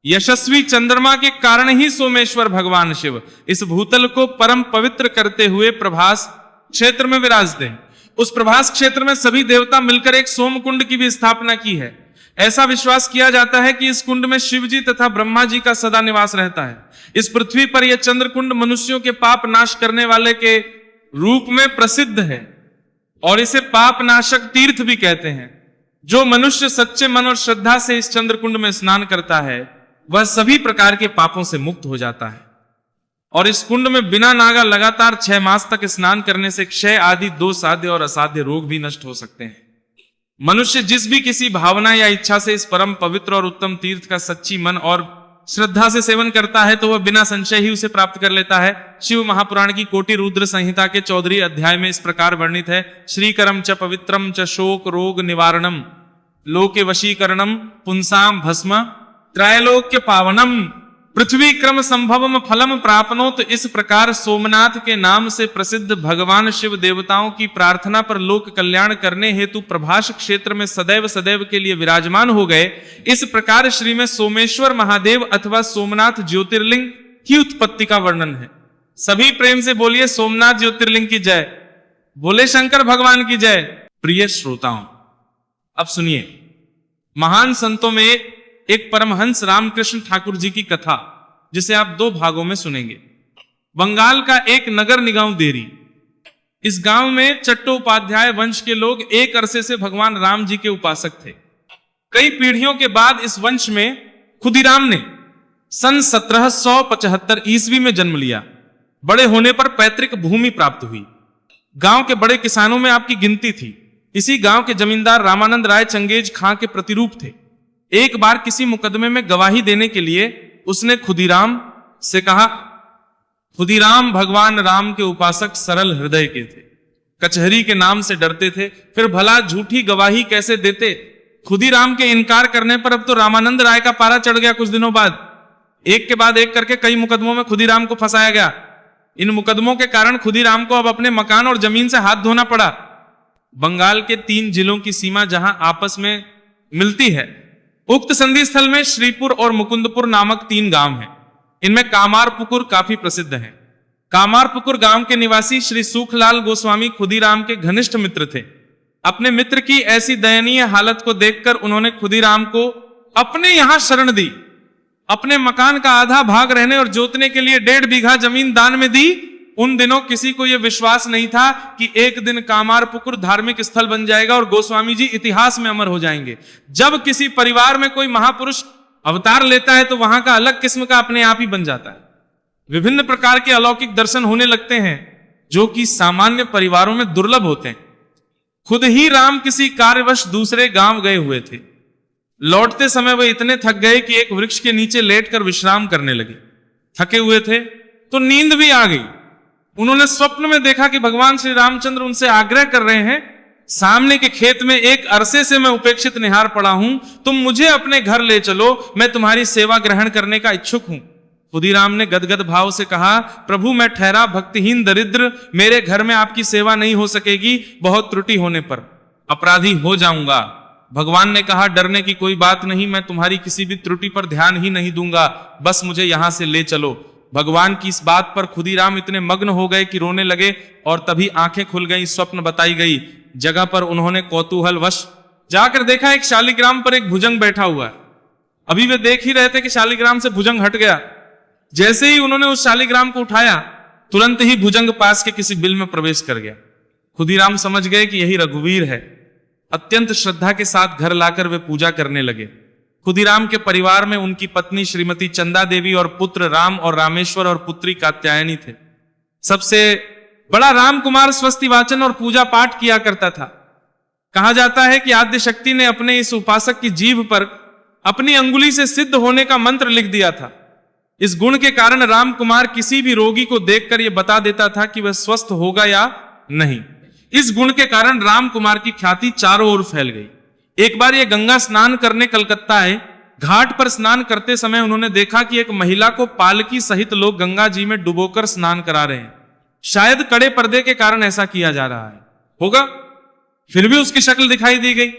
यशस्वी चंद्रमा के कारण ही सोमेश्वर भगवान शिव इस भूतल को परम पवित्र करते हुए प्रभास क्षेत्र में विराजते हैं। उस प्रभास क्षेत्र में सभी देवता मिलकर एक सोम कुंड की भी स्थापना की है। ऐसा विश्वास किया जाता है कि इस कुंड में शिव जी तथा ब्रह्मा जी का सदा निवास रहता है। इस पृथ्वी पर यह चंद्र कुंड मनुष्यों के पाप नाश करने वाले के रूप में प्रसिद्ध है और इसे पाप नाशक तीर्थ भी कहते हैं। जो मनुष्य सच्चे मन और श्रद्धा से इस चंद्र कुंड में स्नान करता है वह सभी प्रकार के पापों से मुक्त हो जाता है। और इस कुंड में बिना नागा लगातार 6 मास तक स्नान करने से क्षय आदि 2 साध्य और असाध्य रोग भी नष्ट हो सकते हैं। मनुष्य जिस भी किसी भावना या इच्छा से इस परम पवित्र और उत्तम तीर्थ का सच्ची मन और श्रद्धा से सेवन करता है तो वह बिना संशय ही उसे प्राप्त कर लेता है। शिव महापुराण की कोटि रुद्र संहिता के 14वें अध्याय में इस प्रकार वर्णित है, श्रीकरम च पवित्रम च शोक रोग निवारणम लोके वशीकरणम पुंसाम भस्म त्रैलोक्य पावनम पृथ्वी क्रम संभवम फलम प्रापनो। तो इस प्रकार सोमनाथ के नाम से प्रसिद्ध भगवान शिव देवताओं की प्रार्थना पर लोक कल्याण करने हेतु प्रभास क्षेत्र में सदैव सदैव के लिए विराजमान हो गए। इस प्रकार श्री में सोमेश्वर महादेव अथवा सोमनाथ ज्योतिर्लिंग की उत्पत्ति का वर्णन है। सभी प्रेम से बोलिए सोमनाथ ज्योतिर्लिंग की जय, बोले शंकर भगवान की जय। प्रिय श्रोताओं, अब सुनिए, महान संतों में एक परमहंस रामकृष्ण ठाकुर जी की कथा, जिसे आप 2 भागों में सुनेंगे। बंगाल का एक नगर निगम देरी, इस गांव में चट्टोपाध्याय वंश के लोग एक अरसे से भगवान राम जी के उपासक थे। कई पीढ़ियों के बाद इस वंश में खुदीराम ने सन 1775 ईस्वी में जन्म लिया। बड़े होने पर पैतृक भूमि प्राप्त हुई। गांव के बड़े किसानों में आपकी गिनती थी। इसी गांव के जमींदार रामानंद राय चंगेज खां के प्रतिरूप थे। एक बार किसी मुकदमे में गवाही देने के लिए उसने खुदीराम से कहा, खुदीराम भगवान राम के उपासक सरल हृदय के थे, कचहरी के नाम से डरते थे, फिर भला झूठी गवाही कैसे देते। खुदीराम के इनकार करने पर अब तो रामानंद राय का पारा चढ़ गया। कुछ दिनों बाद एक के बाद एक करके कई मुकदमों में खुदीराम को फंसाया गया। इन मुकदमों के कारण खुदीराम को अब अपने मकान और जमीन से हाथ धोना पड़ा। बंगाल के 3 जिलों की सीमा जहां आपस में मिलती है, उक्त संधि स्थल में श्रीपुर और मुकुंदपुर नामक 3 गांव हैं। इनमें कामारपुकुर काफी प्रसिद्ध है। कामारपुकुर गांव के निवासी श्री सुखलाल गोस्वामी खुदीराम के घनिष्ठ मित्र थे। अपने मित्र की ऐसी दयनीय हालत को देखकर उन्होंने खुदीराम को अपने यहां शरण दी। अपने मकान का आधा भाग रहने और जोतने के लिए 1.5 बीघा जमीन दान में दी। उन दिनों किसी को यह विश्वास नहीं था कि एक दिन कामारपुकुर धार्मिक स्थल बन जाएगा और गोस्वामी जी इतिहास में अमर हो जाएंगे। जब किसी परिवार में कोई महापुरुष अवतार लेता है तो वहां का अलग किस्म का अपने आप ही बन जाता है। विभिन्न प्रकार के अलौकिक दर्शन होने लगते हैं जो कि सामान्य परिवारों में दुर्लभ होते हैं। खुद ही राम किसी कार्यवश दूसरे गांव गए हुए थे। लौटते समय वे इतने थक गए कि एक वृक्ष के नीचे लेटकर विश्राम करने लगे। थके हुए थे तो नींद भी आ गई। उन्होंने स्वप्न में देखा कि भगवान श्री रामचंद्र उनसे आग्रह कर रहे हैं, सामने के खेत में एक अरसे से मैं उपेक्षित निहार पड़ा हूं, तुम मुझे अपने घर ले चलो, मैं तुम्हारी सेवा ग्रहण करने का इच्छुक हूं। खुदीराम ने गदगद भाव से कहा, प्रभु मैं ठहरा भक्तिहीन दरिद्र, मेरे घर में आपकी सेवा नहीं हो सकेगी, बहुत त्रुटि होने पर अपराधी हो जाऊंगा। भगवान ने कहा, डरने की कोई बात नहीं, मैं तुम्हारी किसी भी त्रुटि पर ध्यान ही नहीं दूंगा, बस मुझे यहां से ले चलो। भगवान की इस बात पर खुदीराम इतने मग्न हो गए कि रोने लगे और तभी आंखें खुल गई, स्वप्न बताई गई। जगह पर उन्होंने कौतूहल वश जाकर देखा एक शालिग्राम पर एक भुजंग बैठा हुआ है। अभी वे देख ही रहे थे कि शालिग्राम से भुजंग हट गया। जैसे ही उन्होंने उस शालिग्राम को उठाया, तुरंत ही भुजंग पास के किसी बिल में प्रवेश कर गया। खुदीराम समझ गए कि यही रघुवीर है। अत्यंत श्रद्धा के साथ घर लाकर वे पूजा करने लगे। खुदीराम के परिवार में उनकी पत्नी श्रीमती चंदा देवी और पुत्र राम और रामेश्वर और पुत्री कात्यायनी थे। सबसे बड़ा राम कुमार स्वस्ति वाचन और पूजा पाठ किया करता था। कहा जाता है कि आद्य शक्ति ने अपने इस उपासक की जीभ पर अपनी अंगुली से सिद्ध होने का मंत्र लिख दिया था। इस गुण के कारण राम कुमार किसी भी रोगी को देखकर यह बता देता था कि वह स्वस्थ होगा या नहीं। इस गुण के कारण राम कुमार की ख्याति चारों ओर फैल गई। एक बार ये गंगा स्नान करने कलकत्ता आए। घाट पर स्नान करते समय उन्होंने देखा कि एक महिला को पालकी सहित लोग गंगा जी में डुबोकर स्नान करा रहे हैं। शायद कड़े पर्दे के कारण ऐसा किया जा रहा है होगा, फिर भी उसकी शक्ल दिखाई दी गई।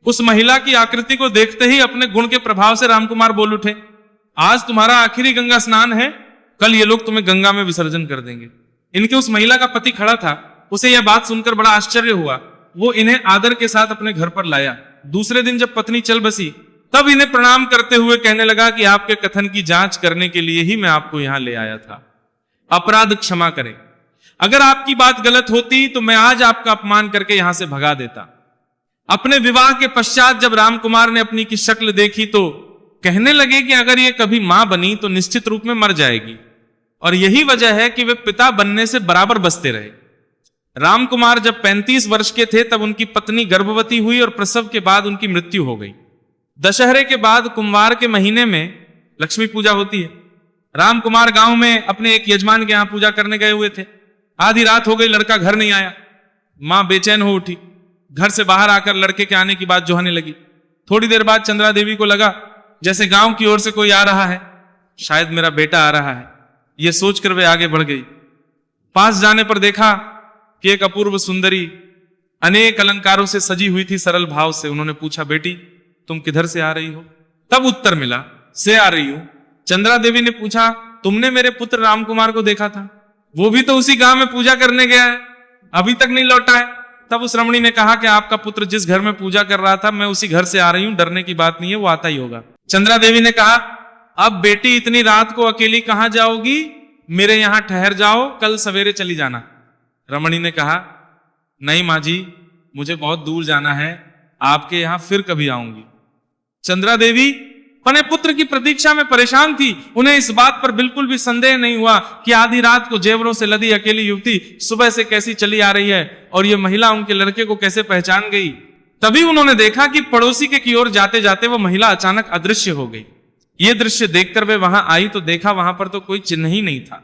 उस महिला की आकृति को देखते ही अपने गुण के प्रभाव से रामकुमार बोल उठे, आज तुम्हारा आखिरी गंगा स्नान है, कल ये लोग तुम्हें गंगा में विसर्जन कर देंगे। इनके उस महिला का पति खड़ा था, उसे यह बात सुनकर बड़ा आश्चर्य हुआ। वो इन्हें आदर के साथ अपने घर पर लाया। दूसरे दिन जब पत्नी चल बसी, तब इन्हें प्रणाम करते हुए कहने लगा कि आपके कथन की जांच करने के लिए ही मैं आपको यहां ले आया था। अपराध क्षमा करें, अगर आपकी बात गलत होती तो मैं आज आपका अपमान करके यहां से भगा देता। अपने विवाह के पश्चात जब रामकुमार ने अपनी की शक्ल देखी तो कहने लगे कि अगर ये कभी मां बनी तो निश्चित रूप में मर जाएगी, और यही वजह है कि वे पिता बनने से बराबर बसते रहे। राम कुमार जब 35 वर्ष के थे तब उनकी पत्नी गर्भवती हुई और प्रसव के बाद उनकी मृत्यु हो गई। दशहरे के बाद कुंवार के महीने में लक्ष्मी पूजा होती है। राम कुमार गांव में अपने एक यजमान के यहां पूजा करने गए हुए थे। आधी रात हो गई, लड़का घर नहीं आया। मां बेचैन हो उठी, घर से बाहर आकर लड़के के आने की बात जोहने लगी। थोड़ी देर बाद चंद्रा देवी को लगा जैसे गांव की ओर से कोई आ रहा है, शायद मेरा बेटा आ रहा है। यह सोचकर वे आगे बढ़ गई। पास जाने पर देखा कि एक अपूर्व सुंदरी अनेक अलंकारों से सजी हुई थी। सरल भाव से उन्होंने पूछा, बेटी तुम किधर से आ रही हो? तब उत्तर मिला, से आ रही हूं। चंद्रा देवी ने पूछा, तुमने मेरे पुत्र राम कुमार को देखा था? वो भी तो उसी गांव में पूजा करने गया है, अभी तक नहीं लौटा है। तब उस रमणी ने कहा कि आपका पुत्र जिस घर में पूजा कर रहा था, मैं उसी घर से आ रही हूं, डरने की बात नहीं है, वो आता ही होगा। चंद्रा देवी ने कहा, अब बेटी इतनी रात को अकेली कहां जाओगी? मेरे यहां ठहर जाओ, कल सवेरे चली जाना। रमणी ने कहा, नहीं मां जी, मुझे बहुत दूर जाना है, आपके यहां फिर कभी आऊंगी। चंद्रा देवी अपने पुत्र की प्रतीक्षा में परेशान थी। उन्हें इस बात पर बिल्कुल भी संदेह नहीं हुआ कि आधी रात को जेवरों से लदी अकेली युवती सुबह से कैसी चली आ रही है और यह महिला उनके लड़के को कैसे पहचान गई। तभी उन्होंने देखा कि पड़ोसी के की ओर जाते जाते वह महिला अचानक अदृश्य हो गई। यह दृश्य देखकर वे वहां आई तो देखा वहां पर तो कोई चिन्ह ही नहीं था।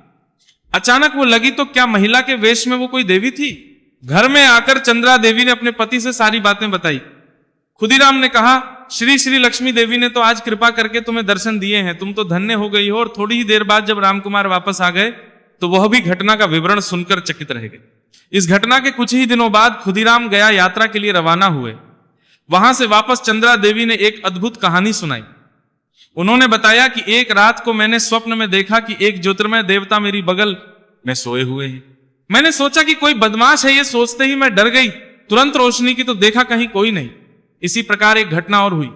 अचानक वो लगी तो क्या महिला के वेश में वो कोई देवी थी? घर में आकर चंद्रा देवी ने अपने पति से सारी बातें बताई। खुदीराम ने कहा, श्री श्री लक्ष्मी देवी ने तो आज कृपा करके तुम्हें दर्शन दिए हैं, तुम तो धन्य हो गई हो। और थोड़ी ही देर बाद जब रामकुमार वापस आ गए तो वह भी घटना का विवरण सुनकर चकित रह गए। इस घटना के कुछ ही दिनों बाद खुदीराम गया यात्रा के लिए रवाना हुए। वहां से वापस चंद्रा देवी ने एक अद्भुत कहानी सुनाई। उन्होंने बताया कि एक रात को मैंने स्वप्न में देखा कि एक ज्योतिर्मय देवता मेरी बगल में सोए हुए हैं। मैंने सोचा कि कोई बदमाश है, ये सोचते ही मैं डर गई। तुरंत रोशनी की तो देखा कहीं कोई नहीं। इसी प्रकार एक घटना और हुई।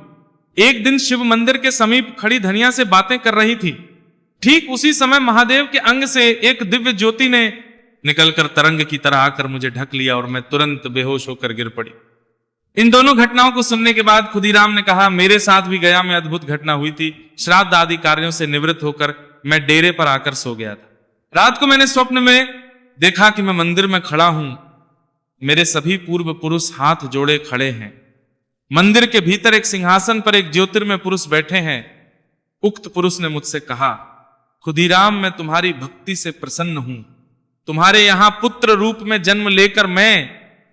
एक दिन शिव मंदिर के समीप खड़ी धनिया से बातें कर रही थी। ठीक उसी समय महादेव के अंग से एक दिव्य ज्योति ने निकलकर तरंग की तरह आकर मुझे ढक लिया और मैं तुरंत बेहोश होकर गिर पड़ी। इन दोनों घटनाओं को सुनने के बाद खुदीराम ने कहा, मेरे साथ भी गया में अद्भुत घटना हुई थी। श्राद्ध आदि कार्यों से निवृत्त होकर मैं डेरे पर आकर सो गया था। रात को मैंने स्वप्न में देखा कि मैं मंदिर में खड़ा हूं। मेरे सभी पूर्व पुरुष हाथ जोड़े खड़े हैं। मंदिर के भीतर एक सिंहासन पर एक ज्योतिर्मय पुरुष बैठे हैं। उक्त पुरुष ने मुझसे कहा, खुदीराम मैं तुम्हारी भक्ति से प्रसन्न हूं। तुम्हारे यहां पुत्र रूप में जन्म लेकर मैं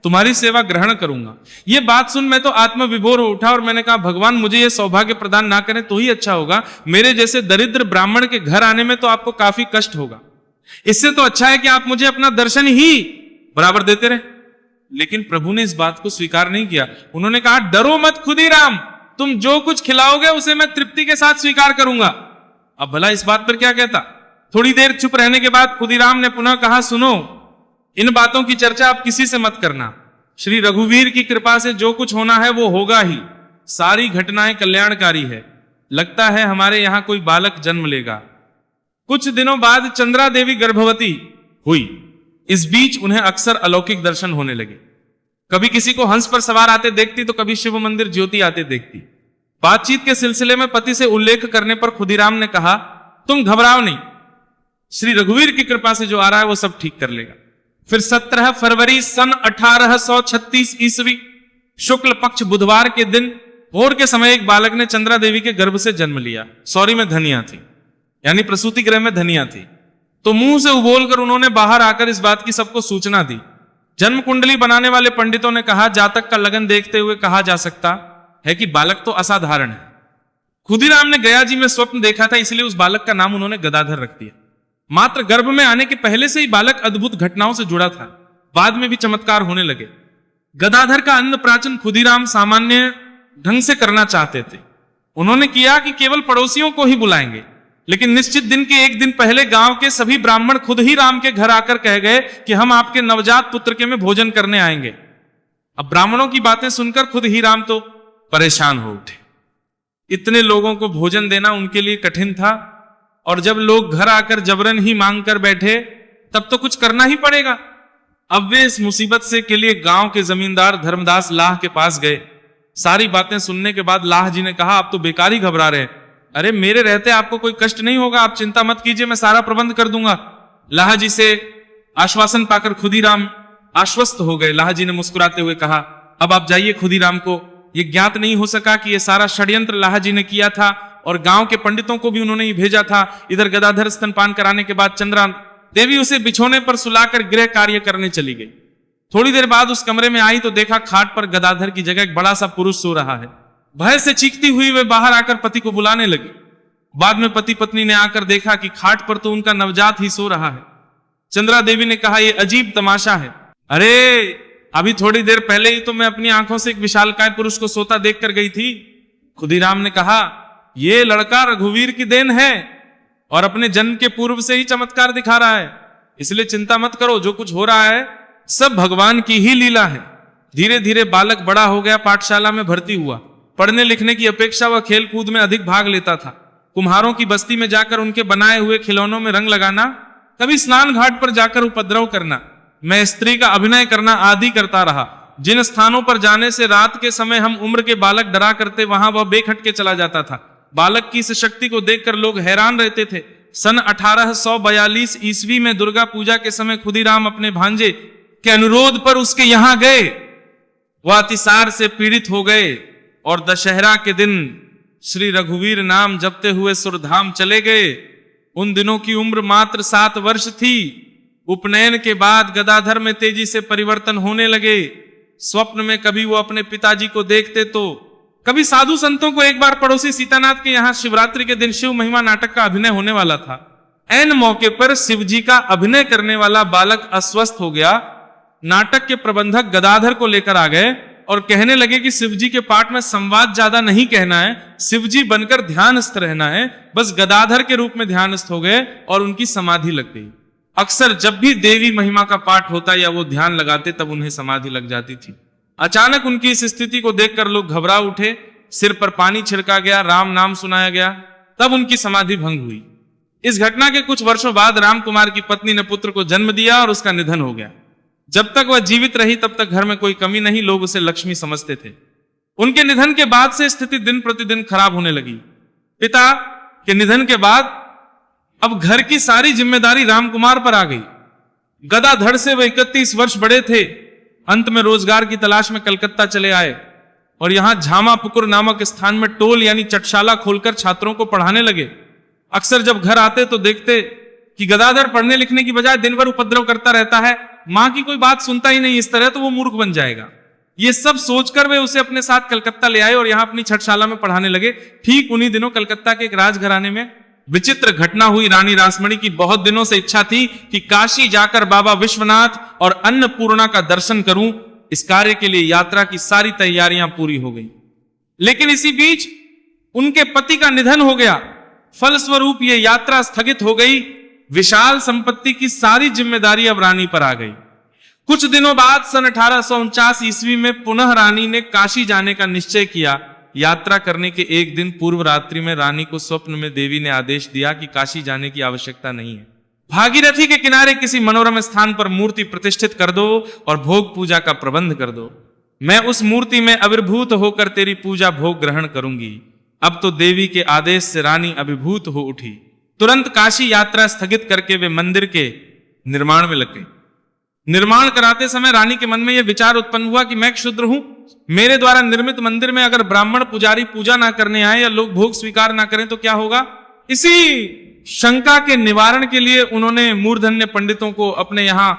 तुम्हारी सेवा ग्रहण करूंगा। यह बात सुन मैं तो आत्मविभोर हो उठा और मैंने कहा, भगवान मुझे यह सौभाग्य प्रदान ना करें तो ही अच्छा होगा। मेरे जैसे दरिद्र ब्राह्मण के घर आने में तो आपको काफी कष्ट होगा। इससे तो अच्छा है कि आप मुझे अपना दर्शन ही बराबर देते रहे। लेकिन प्रभु ने इस बात को स्वीकार नहीं किया। उन्होंने कहा, डरो मत खुदीराम, तुम जो कुछ खिलाओगे उसे मैं तृप्ति के साथ स्वीकार करूंगा। अब भला इस बात पर क्या कहता। थोड़ी देर चुप रहने के बाद खुदीराम ने पुनः कहा, सुनो, इन बातों की चर्चा आप किसी से मत करना। श्री रघुवीर की कृपा से जो कुछ होना है वो होगा ही। सारी घटनाएं कल्याणकारी है। लगता है हमारे यहां कोई बालक जन्म लेगा। कुछ दिनों बाद चंद्रा देवी गर्भवती हुई। इस बीच उन्हें अक्सर अलौकिक दर्शन होने लगे। कभी किसी को हंस पर सवार आते देखती तो कभी शिव मंदिर ज्योति आते देखती। बातचीत के सिलसिले में पति से उल्लेख करने पर खुदीराम ने कहा, तुम घबराओ नहीं, श्री रघुवीर की कृपा से जो आ रहा है वो सब ठीक कर लेगा। फिर 17 फरवरी सन 1836 ईस्वी शुक्ल पक्ष बुधवार के दिन भोर के समय एक बालक ने चंद्रा देवी के गर्भ से जन्म लिया। सॉरी में धनिया थी, यानी प्रसूति गृह में धनिया थी। तो मुंह से उबोलकर उन्होंने बाहर आकर इस बात की सबको सूचना दी। जन्म कुंडली बनाने वाले पंडितों ने कहा, जातक का लगन देखते हुए कहा जा सकता है कि बालक तो असाधारण है। खुदीराम ने गया जी में स्वप्न देखा था, इसलिए उस बालक का नाम उन्होंने गदाधर रख दिया। मात्र गर्भ में आने के पहले से ही बालक अद्भुत घटनाओं से जुड़ा था। बाद में भी चमत्कार होने लगे। गदाधर का अन्न प्राचन खुदीराम सामान्य ढंग से करना चाहते थे। उन्होंने किया कि केवल पड़ोसियों को ही बुलाएंगे, लेकिन निश्चित दिन के एक दिन पहले गांव के सभी ब्राह्मण खुद ही राम के घर आकर कह गए कि हम आपके नवजात पुत्र के में भोजन करने आएंगे। अब ब्राह्मणों की बातें सुनकर खुद ही राम तो परेशान हो उठे। इतने लोगों को भोजन देना उनके लिए कठिन था, और जब लोग घर आकर जबरन ही मांग कर बैठे तब तो कुछ करना ही पड़ेगा। अब वे इस मुसीबत से के लिए गांव के जमींदार धर्मदास लाह के पास गए। सारी बातें सुनने के बाद लाह जी ने कहा, आप तो बेकार ही घबरा रहे, अरे मेरे रहते आपको कोई कष्ट नहीं होगा, आप चिंता मत कीजिए, मैं सारा प्रबंध कर दूंगा। लाहा जी से आश्वासन पाकर खुदीराम आश्वस्त हो गए। लाहा जी ने मुस्कुराते हुए कहा, अब आप जाइए खुदीराम को ये ज्ञात नहीं हो सका कि ये सारा षड्यंत्र लाहा जी ने किया था, और गांव के पंडितों को भी उन्होंने ही भेजा था। इधर गदाधर स्तनपान कराने के बाद चंद्रा देवी उसे बिछोने पर सुलाकर गृह कार्य करने चली गई। थोड़ी देर बाद उस कमरे में आई तो देखा खाट पर गदाधर की जगह एक बड़ा सा पुरुष सो रहा है। भय से चीखती हुई वे बाहर आकर पति को बुलाने लगी। बाद में पति पत्नी ने आकर देखा कि खाट पर तो उनका नवजात ही सो रहा है। चंद्रा देवी ने कहा, यह अजीब तमाशा है। अरे अभी थोड़ी देर पहले ही तो मैं अपनी आंखों से एक विशालकाय पुरुष को सोता देख कर गई थी। खुदीराम ने कहा, यह लड़का रघुवीर की देन है और अपने जन्म के पूर्व से ही चमत्कार दिखा रहा है, इसलिए चिंता मत करो, जो कुछ हो रहा है सब भगवान की ही लीला है। धीरे धीरे बालक बड़ा हो गया, पाठशाला में भर्ती हुआ। पढ़ने लिखने की अपेक्षा वह खेल कूद में अधिक भाग लेता था। कुम्हारों की बस्ती में जाकर उनके बनाए हुए खिलौनों में रंग लगाना, कभी स्नान घाट पर जाकर उपद्रव करना, मैं स्त्री का अभिनय करना आदि करता रहा। जिन स्थानों पर जाने से रात के समय हम उम्र के बालक डरा करते, वहां वह बेखटके चला जाता था। बालक की इस शक्ति को देखकर लोग हैरान रहते थे। सन 1842 ईस्वी में दुर्गा पूजा के समय खुदीराम अपने भांजे के अनुरोध पर उसके यहां गए। वह अतिसार से पीड़ित हो गए और दशहरा के दिन श्री रघुवीर नाम जपते हुए सुरधाम चले गए। उन दिनों की उम्र मात्र 7 वर्ष थी। उपनयन के बाद गदाधर में तेजी से परिवर्तन होने लगे। स्वप्न में कभी वो अपने पिताजी को देखते तो कभी साधु संतों को। एक बार पड़ोसी सीतानाथ के यहाँ शिवरात्रि के दिन शिव महिमा नाटक का अभिनय होने वाला था। ऐन मौके पर शिवजी का अभिनय करने वाला बालक अस्वस्थ हो गया। नाटक के प्रबंधक गदाधर को लेकर आ गए और कहने लगे कि शिवजी के पाठ में संवाद ज्यादा नहीं कहना है, शिवजी बनकर ध्यानस्थ रहना है। बस गदाधर के रूप में ध्यानस्थ हो गए और उनकी समाधि लग गई। अक्सर जब भी देवी महिमा का पाठ होता या वो ध्यान लगाते तब उन्हें समाधि लग जाती थी। अचानक उनकी इस स्थिति को देखकर लोग घबरा उठे। सिर पर पानी छिड़का गया, राम नाम सुनाया गया, तब उनकी समाधि भंग हुई। इस घटना के कुछ वर्षों बाद राम कुमार की पत्नी ने पुत्र को जन्म दिया और उसका निधन हो गया। जब तक वह जीवित रही तब तक घर में कोई कमी नहीं, लोग उसे लक्ष्मी समझते थे। उनके निधन के बाद से स्थिति दिन प्रतिदिन खराब होने लगी। पिता के निधन के बाद अब घर की सारी जिम्मेदारी रामकुमार पर आ गई। गदाधर से वे 31 वर्ष बड़े थे। अंत में रोजगार की तलाश में कलकत्ता चले आए और यहां झामापुकुर नामक स्थान में टोल यानी चटशाला खोलकर छात्रों को पढ़ाने लगे। अक्सर जब घर आते तो देखते कि गदाधर पढ़ने लिखने की बजाय दिन भर उपद्रव करता रहता है, मां की कोई बात सुनता ही नहीं, इस तरह तो वो मूर्ख बन जाएगा। ये सब सोचकर वे उसे अपने साथ कलकत्ता ले आए और यहां अपनी छठशाला में पढ़ाने लगे। ठीक उन्हीं दिनों कलकत्ता के एक राजघराने में विचित्र घटना हुई। रानी रासमणी की बहुत दिनों से इच्छा थी कि काशी जाकर बाबा विश्वनाथ और अन्नपूर्णा का दर्शन करूं। इस कार्य के लिए यात्रा की सारी तैयारियां पूरी हो गई, लेकिन इसी बीच उनके पति का निधन हो गया। फलस्वरूप ये यात्रा स्थगित हो गई। विशाल संपत्ति की सारी जिम्मेदारी अब रानी पर आ गई। कुछ दिनों बाद सन 1849 ईस्वी में पुनः रानी ने काशी जाने का निश्चय किया। यात्रा करने के एक दिन पूर्व रात्रि में रानी को स्वप्न में देवी ने आदेश दिया कि काशी जाने की आवश्यकता नहीं है। भागीरथी के किनारे किसी मनोरम स्थान पर मूर्ति प्रतिष्ठित कर दो और भोग पूजा का प्रबंध कर दो। मैं उस मूर्ति में अभिभूत होकर तेरी पूजा भोग ग्रहण करूंगी। अब तो देवी के आदेश से रानी अभिभूत हो उठी। तुरंत काशी यात्रा स्थगित करके वे मंदिर के निर्माण में लग गई। निर्माण कराते समय रानी के मन में यह विचार उत्पन्न हुआ कि मैं क्षुद्र हूं, मेरे द्वारा निर्मित मंदिर में अगर ब्राह्मण पुजारी पूजा ना करने आए या लोग भोग स्वीकार ना करें तो क्या होगा। इसी शंका के निवारण के लिए उन्होंने मूर्धन्य पंडितों को अपने यहां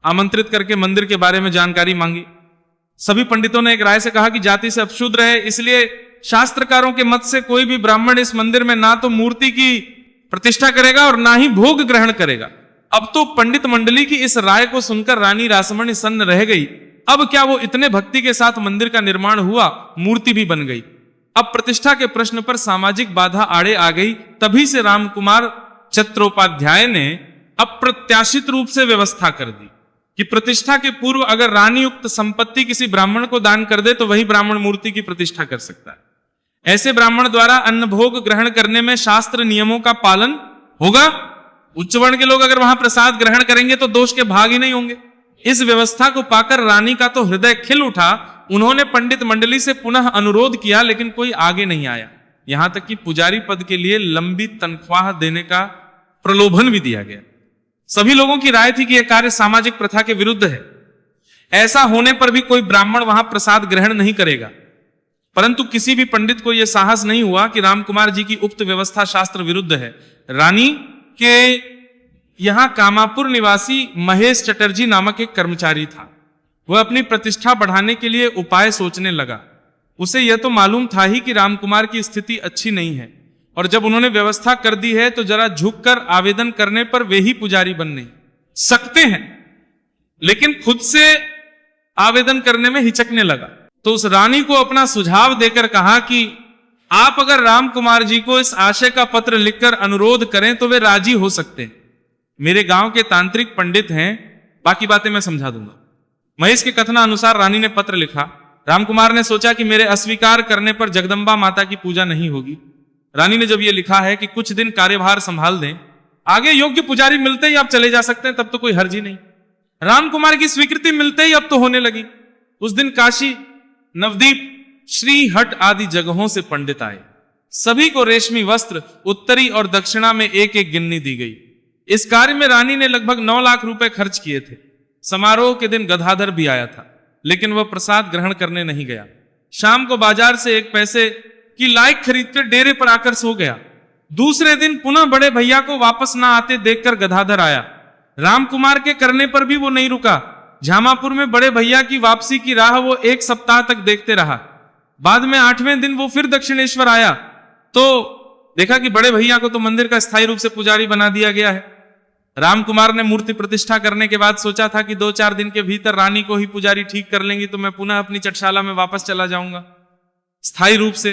आमंत्रित करके मंदिर के बारे में जानकारी मांगी। सभी पंडितों ने एक राय से कहा कि जाति से अपशूद्र है, इसलिए शास्त्रकारों के मत से कोई भी ब्राह्मण इस मंदिर में ना तो मूर्ति की प्रतिष्ठा करेगा और ना ही भोग ग्रहण करेगा। अब तो पंडित मंडली की इस राय को सुनकर रानी रासमणी सन्न रह गई। अब क्या वो इतने भक्ति के साथ मंदिर का निर्माण हुआ, मूर्ति भी बन गई। अब प्रतिष्ठा के प्रश्न पर सामाजिक बाधा आड़े आ गई। तभी से रामकुमार चट्टोपाध्याय ने अप्रत्याशित रूप से व्यवस्था कर दी कि प्रतिष्ठा के पूर्व अगर रानी उक्त संपत्ति किसी ब्राह्मण को दान कर दे तो वही ब्राह्मण मूर्ति की प्रतिष्ठा कर सकता है। ऐसे ब्राह्मण द्वारा अन्न भोग ग्रहण करने में शास्त्र नियमों का पालन होगा। उच्च वर्ण के लोग अगर वहां प्रसाद ग्रहण करेंगे तो दोष के भाग ही नहीं होंगे। इस व्यवस्था को पाकर रानी का तो हृदय खिल उठा। उन्होंने पंडित मंडली से पुनः अनुरोध किया, लेकिन कोई आगे नहीं आया। यहां तक कि पुजारी पद के लिए लंबी तनख्वाह देने का प्रलोभन भी दिया गया। सभी लोगों की राय थी कि यह कार्य सामाजिक प्रथा के विरुद्ध है। ऐसा होने पर भी कोई ब्राह्मण वहां प्रसाद ग्रहण नहीं करेगा। परंतु किसी भी पंडित को यह साहस नहीं हुआ कि रामकुमार जी की उक्त व्यवस्था शास्त्र विरुद्ध है। रानी के यहां कामापुर निवासी महेश चटर्जी नामक एक कर्मचारी था। वह अपनी प्रतिष्ठा बढ़ाने के लिए उपाय सोचने लगा। उसे यह तो मालूम था ही कि रामकुमार की स्थिति अच्छी नहीं है, और जब उन्होंने व्यवस्था कर दी है तो जरा झुककर आवेदन करने पर वे ही पुजारी बनने सकते हैं। लेकिन खुद से आवेदन करने में हिचकने लगा, तो उस रानी को अपना सुझाव देकर कहा कि आप अगर रामकुमार जी को इस आशय का पत्र लिखकर अनुरोध करें तो वे राजी हो सकते हैं। मेरे गांव के तांत्रिक पंडित हैं, बाकी बातें मैं समझा दूंगा। महेश के कथनानुसार रानी ने पत्र लिखा। रामकुमार ने सोचा कि मेरे अस्वीकार करने पर जगदम्बा माता की पूजा नहीं होगी। रानी ने जब यह लिखा है कि कुछ दिन कार्यभार संभाल दें, आगे योग्य पुजारी मिलते ही आप चले जा सकते हैं, तब तो कोई हर्जी नहीं। रामकुमार की स्वीकृति मिलते ही अब तो होने लगी। उस दिन काशी, नवदीप, श्रीहट आदि जगहों से पंडित आए। सभी को रेशमी वस्त्र, उत्तरी और दक्षिणा में एक एक गिन्नी दी गई। इस कार्य में रानी ने लगभग 9 लाख रुपए खर्च किए थे। समारोह के दिन गदाधर भी आया था, लेकिन वह प्रसाद ग्रहण करने नहीं गया। शाम को बाजार से एक पैसे की लाइक खरीदकर डेरे पर आकर सो गया। दूसरे दिन पुनः बड़े भैया को वापस ना आते देखकर गदाधर आया। रामकुमार के करने पर भी वो नहीं रुका। झामापुर में बड़े भैया की वापसी की राह वो 1 सप्ताह तक देखते रहा। बाद में 8वें दिन वो फिर दक्षिणेश्वर आया तो देखा कि बड़े भैया को तो मंदिर का स्थायी रूप से पुजारी बना दिया गया है। रामकुमार ने मूर्ति प्रतिष्ठा करने के बाद सोचा था कि 2-4 दिन के भीतर रानी को ही पुजारी ठीक कर लेंगी तो मैं पुनः अपनी चटशाला में वापस चला जाऊंगा। स्थायी रूप से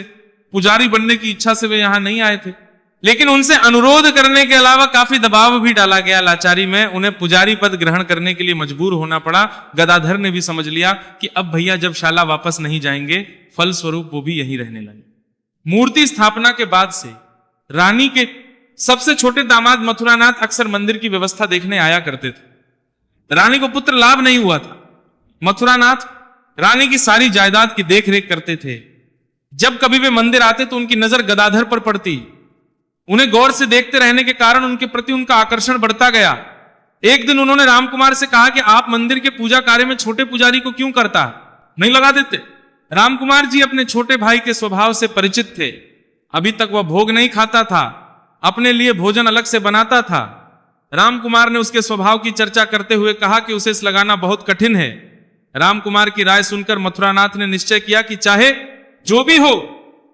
पुजारी बनने की इच्छा से वे यहां नहीं आए थे, लेकिन उनसे अनुरोध करने के अलावा काफी दबाव भी डाला गया। लाचारी में उन्हें पुजारी पद ग्रहण करने के लिए मजबूर होना पड़ा। गदाधर ने भी समझ लिया कि अब भैया जब शाला वापस नहीं जाएंगे, फलस्वरूप वो भी यहीं रहने लगे। मूर्ति स्थापना के बाद से रानी के सबसे छोटे दामाद मथुरानाथ अक्सर मंदिर की व्यवस्था देखने आया करते थे। रानी को पुत्र लाभ नहीं हुआ था। मथुरानाथ रानी की सारी जायदाद की देखरेख करते थे। जब कभी वे मंदिर आते तो उनकी नजर गदाधर पर पड़ती। उन्हें गौर से देखते रहने के कारण उनके प्रति उनका आकर्षण बढ़ता गया। एक दिन उन्होंने रामकुमार से कहा कि आप मंदिर के पूजा कार्य में छोटे पुजारी को क्यों करता नहीं लगा देते। रामकुमार जी अपने छोटे भाई के स्वभाव से परिचित थे। अभी तक वह भोग नहीं खाता था, अपने लिए भोजन अलग से बनाता था। रामकुमार ने उसके स्वभाव की चर्चा करते हुए कहा कि उसे इस लगाना बहुत कठिन है। रामकुमार की राय सुनकर मथुरानाथ ने निश्चय किया कि चाहे जो भी हो,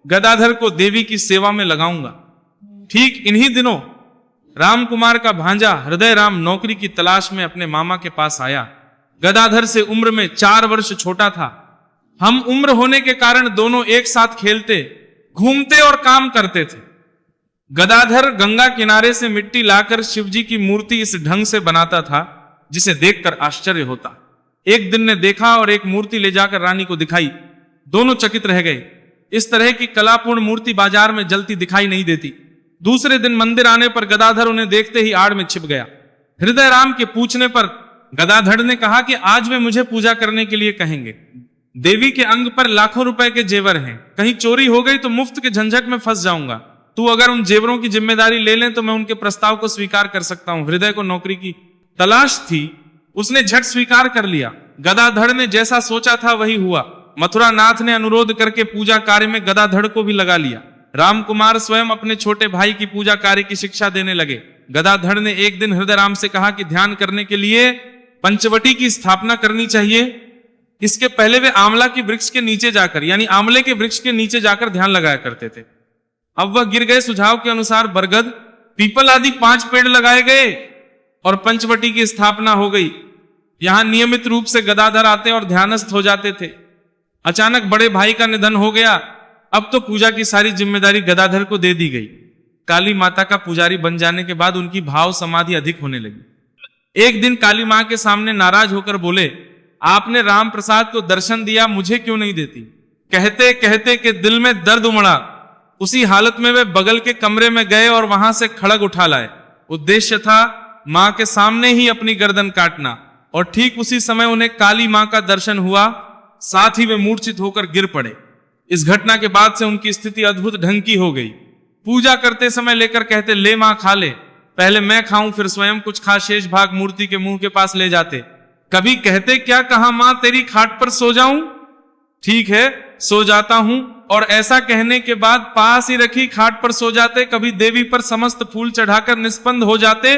गदाधर को देवी की सेवा में लगाऊंगा। ठीक इन्हीं दिनों रामकुमार का भांजा हृदय राम नौकरी की तलाश में अपने मामा के पास आया। गदाधर से उम्र में 4 वर्ष छोटा था। हम उम्र होने के कारण दोनों एक साथ खेलते, घूमते और काम करते थे। गदाधर गंगा किनारे से मिट्टी लाकर शिवजी की मूर्ति इस ढंग से बनाता था जिसे देखकर आश्चर्य होता। एक दिन ने देखा और एक मूर्ति ले जाकर रानी को दिखाई। दोनों चकित रह गए। इस तरह की कलापूर्ण मूर्ति बाजार में जलती दिखाई नहीं देती। दूसरे दिन मंदिर आने पर गदाधर उन्हें देखते ही आड़ में छिप गया। हृदय राम के पूछने पर गदाधर ने कहा कि आज वे मुझे पूजा करने के लिए कहेंगे। देवी के अंग पर लाखों रुपए के जेवर हैं, कहीं चोरी हो गई तो मुफ्त के झंझट में फंस जाऊंगा। तू अगर उन जेवरों की जिम्मेदारी ले लें तो मैं उनके प्रस्ताव को स्वीकार कर सकता हूं। हृदय को नौकरी की तलाश थी, उसने झट स्वीकार कर लिया। गदाधर ने जैसा सोचा था वही हुआ। मथुरानाथ ने अनुरोध करके पूजा कार्य में गदाधर को भी लगा लिया। रामकुमार स्वयं अपने छोटे भाई की पूजा कार्य की शिक्षा देने लगे। गदाधर ने एक दिन हृदय राम से कहा कि ध्यान करने के लिए पंचवटी की स्थापना करनी चाहिए। इसके पहले वे आंवला के वृक्ष के नीचे जाकर, यानी आंवले के वृक्ष के नीचे जाकर ध्यान लगाया करते थे। अब वह गिर गए सुझाव के अनुसार बरगद, पीपल आदि 5 पेड़ लगाए गए और पंचवटी की स्थापना हो गई। यहां नियमित रूप से गदाधर आते और ध्यानस्थ हो जाते थे। अचानक बड़े भाई का निधन हो गया। अब तो पूजा की सारी जिम्मेदारी गदाधर को दे दी गई। काली माता का पुजारी बन जाने के बाद उनकी भाव समाधि अधिक होने लगी। एक दिन काली मां के सामने नाराज होकर बोले, आपने राम प्रसाद को दर्शन दिया, मुझे क्यों नहीं देती। कहते कहते के दिल में दर्द उमड़ा। उसी हालत में वे बगल के कमरे में गए और वहां से खड़ग उठा लाए। उद्देश्य था मां के सामने ही अपनी गर्दन काटना, और ठीक उसी समय उन्हें काली मां का दर्शन हुआ। साथ ही वे मूर्छित होकर गिर पड़े। इस घटना के बाद से उनकी स्थिति अद्भुत ढंग की हो गई। पूजा करते समय लेकर कहते, ले मां खा ले, पहले मैं खाऊं फिर स्वयं कुछ खा, शेष भाग मूर्ति के मुंह के पास ले जाते। कभी कहते, क्या कहा मां तेरी खाट पर सो जाऊं? ठीक है सो जाता हूं, और ऐसा कहने के बाद पास ही रखी खाट पर सो जाते। कभी देवी पर समस्त फूल चढ़ाकर निष्पन्द हो जाते,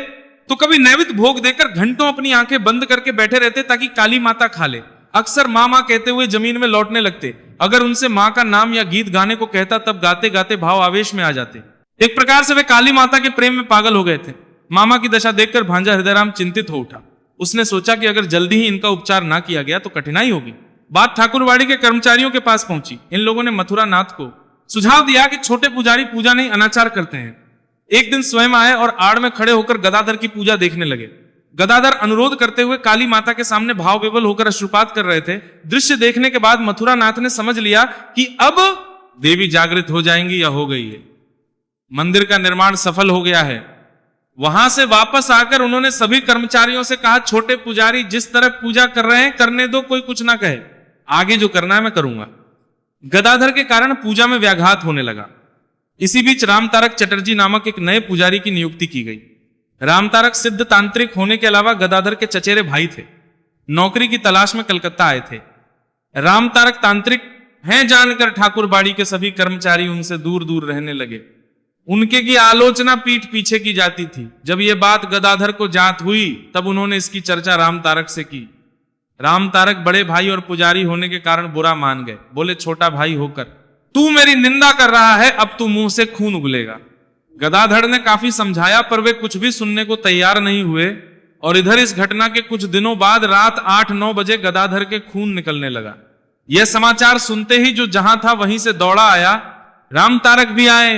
तो कभी नैवेद्य भोग देकर घंटों अपनी आंखें बंद करके बैठे रहते ताकि काली माता खा ले। अक्सर माँ माँ कहते हुए जमीन में लौटने लगते। अगर उनसे माँ का नाम या गीत गाने को कहता तब गाते गाते भाव आवेश में आ जाते। एक प्रकार से वे काली माता के प्रेम में पागल हो गए थे। मामा की दशा देखकर भांजा हृदयराम चिंतित हो उठा। उसने सोचा कि अगर जल्दी ही इनका उपचार ना किया गया तो कठिनाई होगी। बात ठाकुरवाड़ी के कर्मचारियों के पास पहुंची। इन लोगों ने मथुरा नाथ को सुझाव दिया कि छोटे पुजारी पूजा नहीं अनाचार करते हैं। एक दिन स्वयं आए और आड़ में खड़े होकर गदाधर की पूजा देखने लगे। गदाधर अनुरोध करते हुए काली माता के सामने भाव विवल होकर अश्रुपात कर रहे थे। दृश्य देखने के बाद मथुरा नाथ ने समझ लिया कि अब देवी जागृत हो जाएंगी या हो गई है। मंदिर का निर्माण सफल हो गया है। वहां से वापस आकर उन्होंने सभी कर्मचारियों से कहा, छोटे पुजारी जिस तरह पूजा कर रहे हैं करने दो, कोई कुछ ना कहे, आगे जो करना है मैं करूंगा। गदाधर के कारण पूजा में व्याघात होने लगा। इसी बीच रामतारक चटर्जी नामक एक नए पुजारी की नियुक्ति की गई। रामतारक सिद्ध तांत्रिक होने के अलावा गदाधर के चचेरे भाई थे। नौकरी की तलाश में कलकत्ता आए थे। रामतारक तांत्रिक हैं जानकर ठाकुरबाड़ी के सभी कर्मचारी उनसे दूर दूर रहने लगे। उनके की आलोचना पीठ पीछे की जाती थी। जब यह बात गदाधर को जात हुई तब उन्होंने इसकी चर्चा रामतारक से की। रामतारक बड़े भाई और पुजारी होने के कारण बुरा मान गए। बोले, छोटा भाई होकर तू मेरी निंदा कर रहा है, अब तू मुंह से खून उगलेगा। गदाधर ने काफी समझाया पर वे कुछ भी सुनने को तैयार नहीं हुए। और इधर इस घटना के कुछ दिनों बाद रात 8-9 बजे गदाधर के खून निकलने लगा। यह समाचार सुनते ही जो जहां था वहीं से दौड़ा आया। रामतारक भी आए।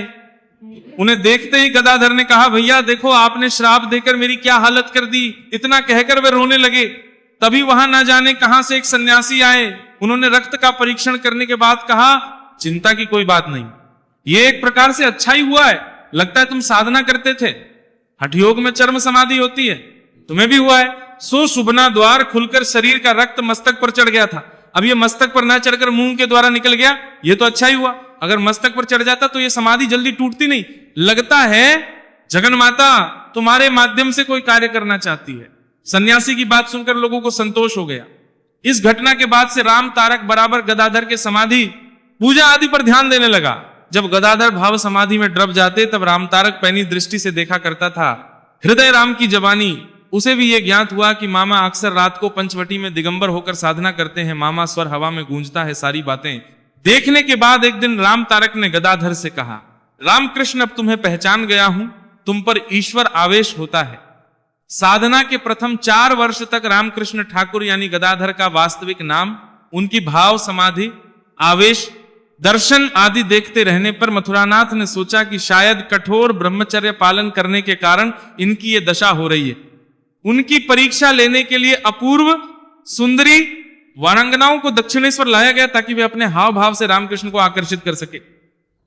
उन्हें देखते ही गदाधर ने कहा, भैया देखो आपने श्राप देकर मेरी क्या हालत कर दी। इतना कहकर वे रोने लगे। तभी वहां ना जाने कहां से एक सन्यासी आए। उन्होंने रक्त का परीक्षण करने के बाद कहा, चिंता की कोई बात नहीं, ये एक प्रकार से अच्छा ही हुआ है। लगता है तुम साधना करते थे। हठयोग में चर्म समाधि होती है, तुम्हें भी हुआ है। सो सुबना द्वार खुलकर शरीर का रक्त मस्तक पर चढ़ गया था। अब ये मस्तक पर ना चढ़कर मुंह के द्वारा निकल गया, ये तो अच्छा ही हुआ। अगर मस्तक पर चढ़ जाता तो ये समाधि जल्दी टूटती नहीं। लगता है जगन माता तुम्हारे माध्यम से कोई कार्य करना चाहती है। सन्यासी की बात सुनकर लोगों को संतोष हो गया। इस घटना के बाद से रामतारक बराबर गदाधर के समाधि पूजा आदि पर ध्यान देने लगा। जब गदाधर भाव समाधि में डूब जाते तब रामतारक पैनी दृष्टि से देखा करता था। हृदय राम की जवानी। उसे भी यह ज्ञात हुआ कि मामा अक्सर रात को पंचवटी में दिगंबर होकर साधना करते हैं। मामा स्वर हवा में गूंजता है सारी बातें। देखने के बाद एक दिन रामतारक ने गदाधर से कहा, रामकृष्ण अब तुम्हें पहचान गया हूं, तुम पर ईश्वर आवेश होता है। साधना के प्रथम 4 वर्ष तक रामकृष्ण ठाकुर यानी गदाधर का वास्तविक नाम, उनकी भाव समाधि, आवेश, दर्शन आदि देखते रहने पर मथुरानाथ ने सोचा कि शायद कठोर ब्रह्मचर्य पालन करने के कारण इनकी ये दशा हो रही है। उनकी परीक्षा लेने के लिए अपूर्व सुंदरी वारांगनाओं को दक्षिणेश्वर लाया गया ताकि वे अपने हाव भाव से रामकृष्ण को आकर्षित कर सके।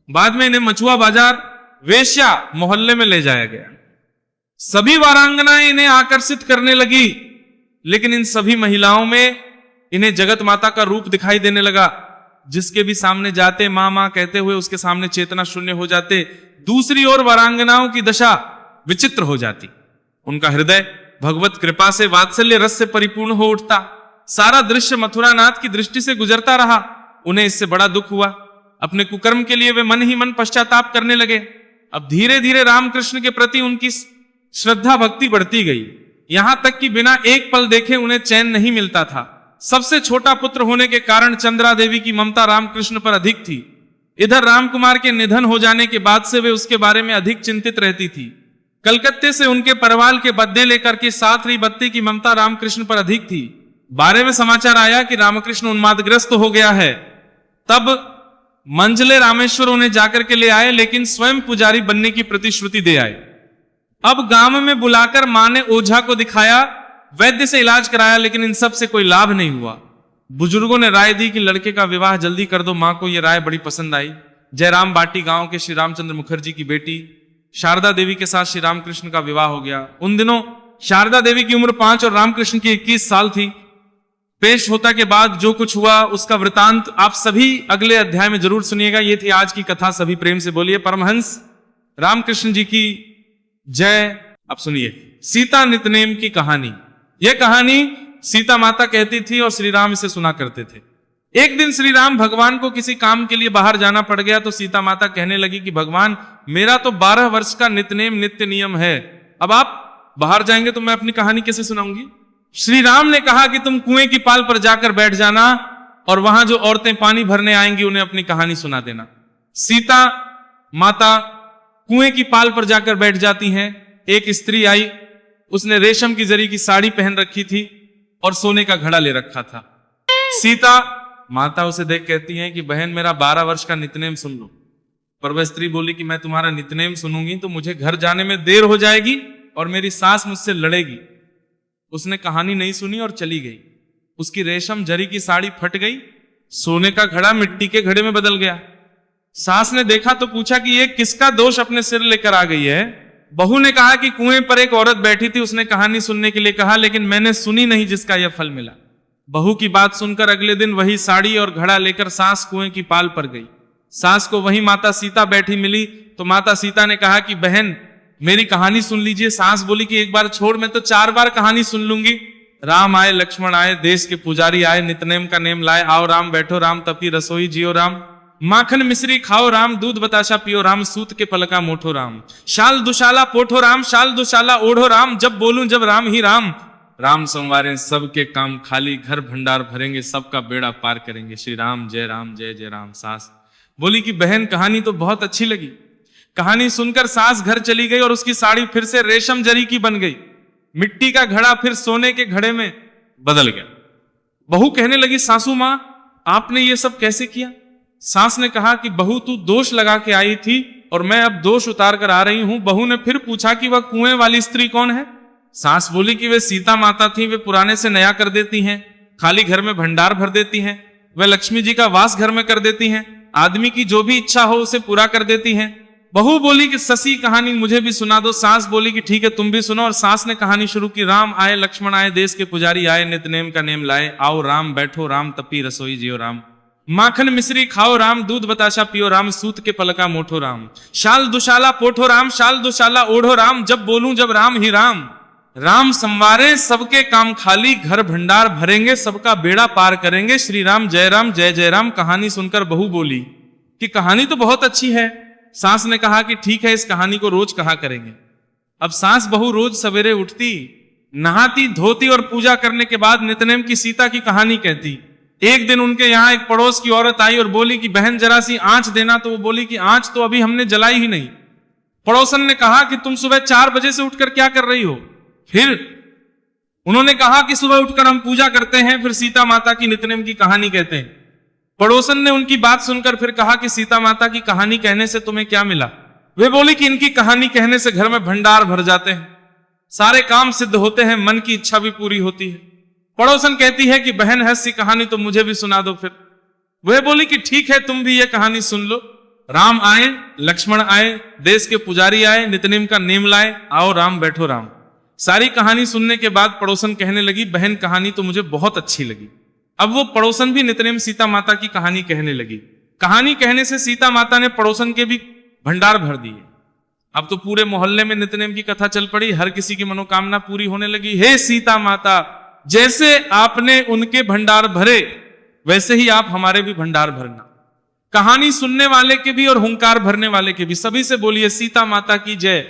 बाद में इन्हें मछुआ बाजार वेश्या मोहल्ले में ले जाया गया। सभी वारांगनाएं इन्हें आकर्षित करने लगी, लेकिन इन सभी महिलाओं में इन्हें जगत माता का रूप दिखाई देने लगा। जिसके भी सामने जाते मां मां कहते हुए उसके सामने चेतना शून्य हो जाते। दूसरी ओर वारांगनाओं की दशा विचित्र हो जाती। उनका हृदय भगवत कृपा से वात्सल्य रस से परिपूर्ण हो उठता। सारा दृश्य मथुरानाथ की दृष्टि से गुजरता रहा। उन्हें इससे बड़ा दुख हुआ। अपने कुकर्म के लिए वे मन ही मन पश्चाताप करने लगे। अब धीरे धीरे रामकृष्ण के प्रति उनकी श्रद्धा भक्ति बढ़ती गई। यहां तक कि बिना एक पल देखे उन्हें चैन नहीं मिलता था। सबसे छोटा पुत्र होने के कारण चंद्रा देवी की ममता रामकृष्ण पर अधिक थी। इधर रामकुमार के निधन हो जाने के बाद से वे उसके बारे में अधिक चिंतित रहती थी। कलकत्ते से उनके परवाल के बद्दे लेकर के साथ ही बत्ती की ममता रामकृष्ण पर अधिक थी। बारे में समाचार आया कि रामकृष्ण उन्मादग्रस्त हो गया है। तब मंजले रामेश्वर उन्हें जाकर के ले आए, लेकिन स्वयं पुजारी बनने की प्रतिश्रुति दे आए। अब गांव में बुलाकर मां ने ओझा को दिखाया, वैद्य से इलाज कराया, लेकिन इन सब से कोई लाभ नहीं हुआ। बुजुर्गों ने राय दी कि लड़के का विवाह जल्दी कर दो। मां को यह राय बड़ी पसंद आई। जयराम बाटी गांव के श्री रामचंद्र मुखर्जी की बेटी शारदा देवी के साथ श्री रामकृष्ण का विवाह हो गया। उन दिनों शारदा देवी की उम्र 5 और रामकृष्ण की 21 साल थी। पेश होता के बाद जो कुछ हुआ उसका वृतांत आप सभी अगले अध्याय में जरूर सुनिएगा। ये थी आज की कथा, सभी प्रेम से बोलिए परमहंस रामकृष्ण जी की जय। अब सुनिए सीता नितनेम की कहानी। यह कहानी सीता माता कहती थी और श्री राम इसे सुना करते थे। एक दिन श्री राम भगवान को किसी काम के लिए बाहर जाना पड़ गया तो सीता माता कहने लगी कि भगवान मेरा तो 12 वर्ष का नित्यनेम नित्य नियम है, अब आप बाहर जाएंगे तो मैं अपनी कहानी कैसे सुनाऊंगी। श्री राम ने कहा कि तुम कुएं की पाल पर जाकर बैठ जाना और वहां जो औरतें पानी भरने आएंगी उन्हें अपनी कहानी सुना देना। सीता माता कुएं की पाल पर जाकर बैठ जाती हैं। एक स्त्री आई, उसने रेशम की जरी की साड़ी पहन रखी थी और सोने का घड़ा ले रखा था। सीता माता उसे देख कहती है कि बहन मेरा 12 वर्ष का नित्यनेम सुन लो। पर वह स्त्री बोली कि मैं तुम्हारा नित्यनेम सुनूंगी तो मुझे घर जाने में देर हो जाएगी और मेरी सास मुझसे लड़ेगी। उसने कहानी नहीं सुनी और चली गई। उसकी रेशम जरी की साड़ी फट गई, सोने का घड़ा मिट्टी के घड़े में बदल गया। सास ने देखा तो पूछा कि ये किसका दोष अपने सिर लेकर आ गई है। बहू ने कहा कि कुएं पर एक औरत बैठी थी, उसने कहानी सुनने के लिए कहा लेकिन मैंने सुनी नहीं जिसका यह फल मिला। बहू की बात सुनकर अगले दिन वही साड़ी और घड़ा लेकर सास कुएं की पाल पर गई। सास को वही माता सीता बैठी मिली तो माता सीता ने कहा कि बहन मेरी कहानी सुन लीजिए। सास बोली कि एक बार छोड़, मैं तो 4 बार कहानी सुन लूंगी। राम आए, लक्ष्मण आए, देश के पुजारी आए, नितनेम का नेम लाए, आओ राम बैठो राम, तपी रसोई जियो राम, माखन मिश्री खाओ राम, दूध बताशा पियो राम, सूत के पलका मोठो राम, शाल दुशाला पोठो राम, शाल दुशाला ओढ़ो राम, जब बोलूं जब राम ही राम, राम संवारे सबके काम खाली, घर भंडार भरेंगे सबका बेड़ा पार करेंगे, श्री राम जय जय राम। सास बोली कि बहन कहानी तो बहुत अच्छी लगी। कहानी सुनकर सास घर चली गई और उसकी साड़ी फिर से रेशम जरी की बन गई, मिट्टी का घड़ा फिर सोने के घड़े में बदल गया। बहू कहने लगी सासू मां आपने ये सब कैसे किया। सास ने कहा कि बहू तू दोष लगा के आई थी और मैं अब दोष उतार कर आ रही हूं। बहू ने फिर पूछा कि वह कुएं वाली स्त्री कौन है। सास बोली कि वे सीता माता थी, वे पुराने से नया कर देती हैं, खाली घर में भंडार भर देती हैं, वे लक्ष्मी जी का वास घर में कर देती हैं, आदमी की जो भी इच्छा हो उसे पूरा कर देती हैं। बहू बोली कि ससी कहानी मुझे भी सुना दो। सास बोली कि ठीक है तुम भी सुनो। और सास ने कहानी शुरू की। राम आए, लक्ष्मण आए, देश के पुजारी आए, नितनेम का नेम लाए, आओ राम बैठो राम, तपी रसोई जियो राम, माखन मिश्री खाओ राम, दूध बताशा पियो राम, सूत के पलका मोठो राम, शाल दुशाला पोठो राम, शाल दुशाला ओढ़ो राम, जब बोलूं जब राम ही राम, राम संवारे सबके काम खाली, घर भंडार भरेंगे सबका बेड़ा पार करेंगे, श्री राम जय राम। कहानी सुनकर बहू बोली कि कहानी तो बहुत अच्छी है। सास ने कहा कि ठीक है इस कहानी को रोज कहा करेंगे। अब सास बहू रोज सवेरे उठती, नहाती धोती और पूजा करने के बाद नितनेम की सीता की कहानी कहती। एक दिन उनके यहाँ एक पड़ोस की औरत आई और बोली कि बहन जरा सी आंच देना। तो वो बोली कि आंच तो अभी हमने जलाई ही नहीं। पड़ोसन ने कहा कि तुम सुबह 4 बजे से उठकर क्या कर रही हो। फिर उन्होंने कहा कि सुबह उठकर हम पूजा करते हैं, फिर सीता माता की नितनेम की कहानी कहते हैं। पड़ोसन ने उनकी बात सुनकर फिर कहा कि सीता माता की कहानी कहने से तुम्हें क्या मिला। वे बोली कि इनकी कहानी कहने से घर में भंडार भर जाते हैं, सारे काम सिद्ध होते हैं, मन की इच्छा भी पूरी होती है। पड़ोसन कहती है कि बहन ऐसी कहानी तो मुझे भी सुना दो। फिर वह बोली कि ठीक है तुम भी ये कहानी सुन लो। राम आए, लक्ष्मण आए, देश के पुजारी आए, नितनेम का नेम लाए, आओ राम बैठो राम। सारी कहानी सुनने के बाद पड़ोसन कहने लगी बहन कहानी तो मुझे बहुत अच्छी लगी। अब वो पड़ोसन भी नितनेम सीता माता की कहानी कहने लगी। कहानी कहने से सीता माता ने पड़ोसन के भी भंडार भर दिए। अब तो पूरे मोहल्ले में नितनेम की कथा चल पड़ी, हर किसी की मनोकामना पूरी होने लगी। हे सीता माता जैसे आपने उनके भंडार भरे वैसे ही आप हमारे भी भंडार भरना। कहानी सुनने वाले के भी और हुंकार भरने वाले के भी, सभी से बोलिए सीता माता की जय।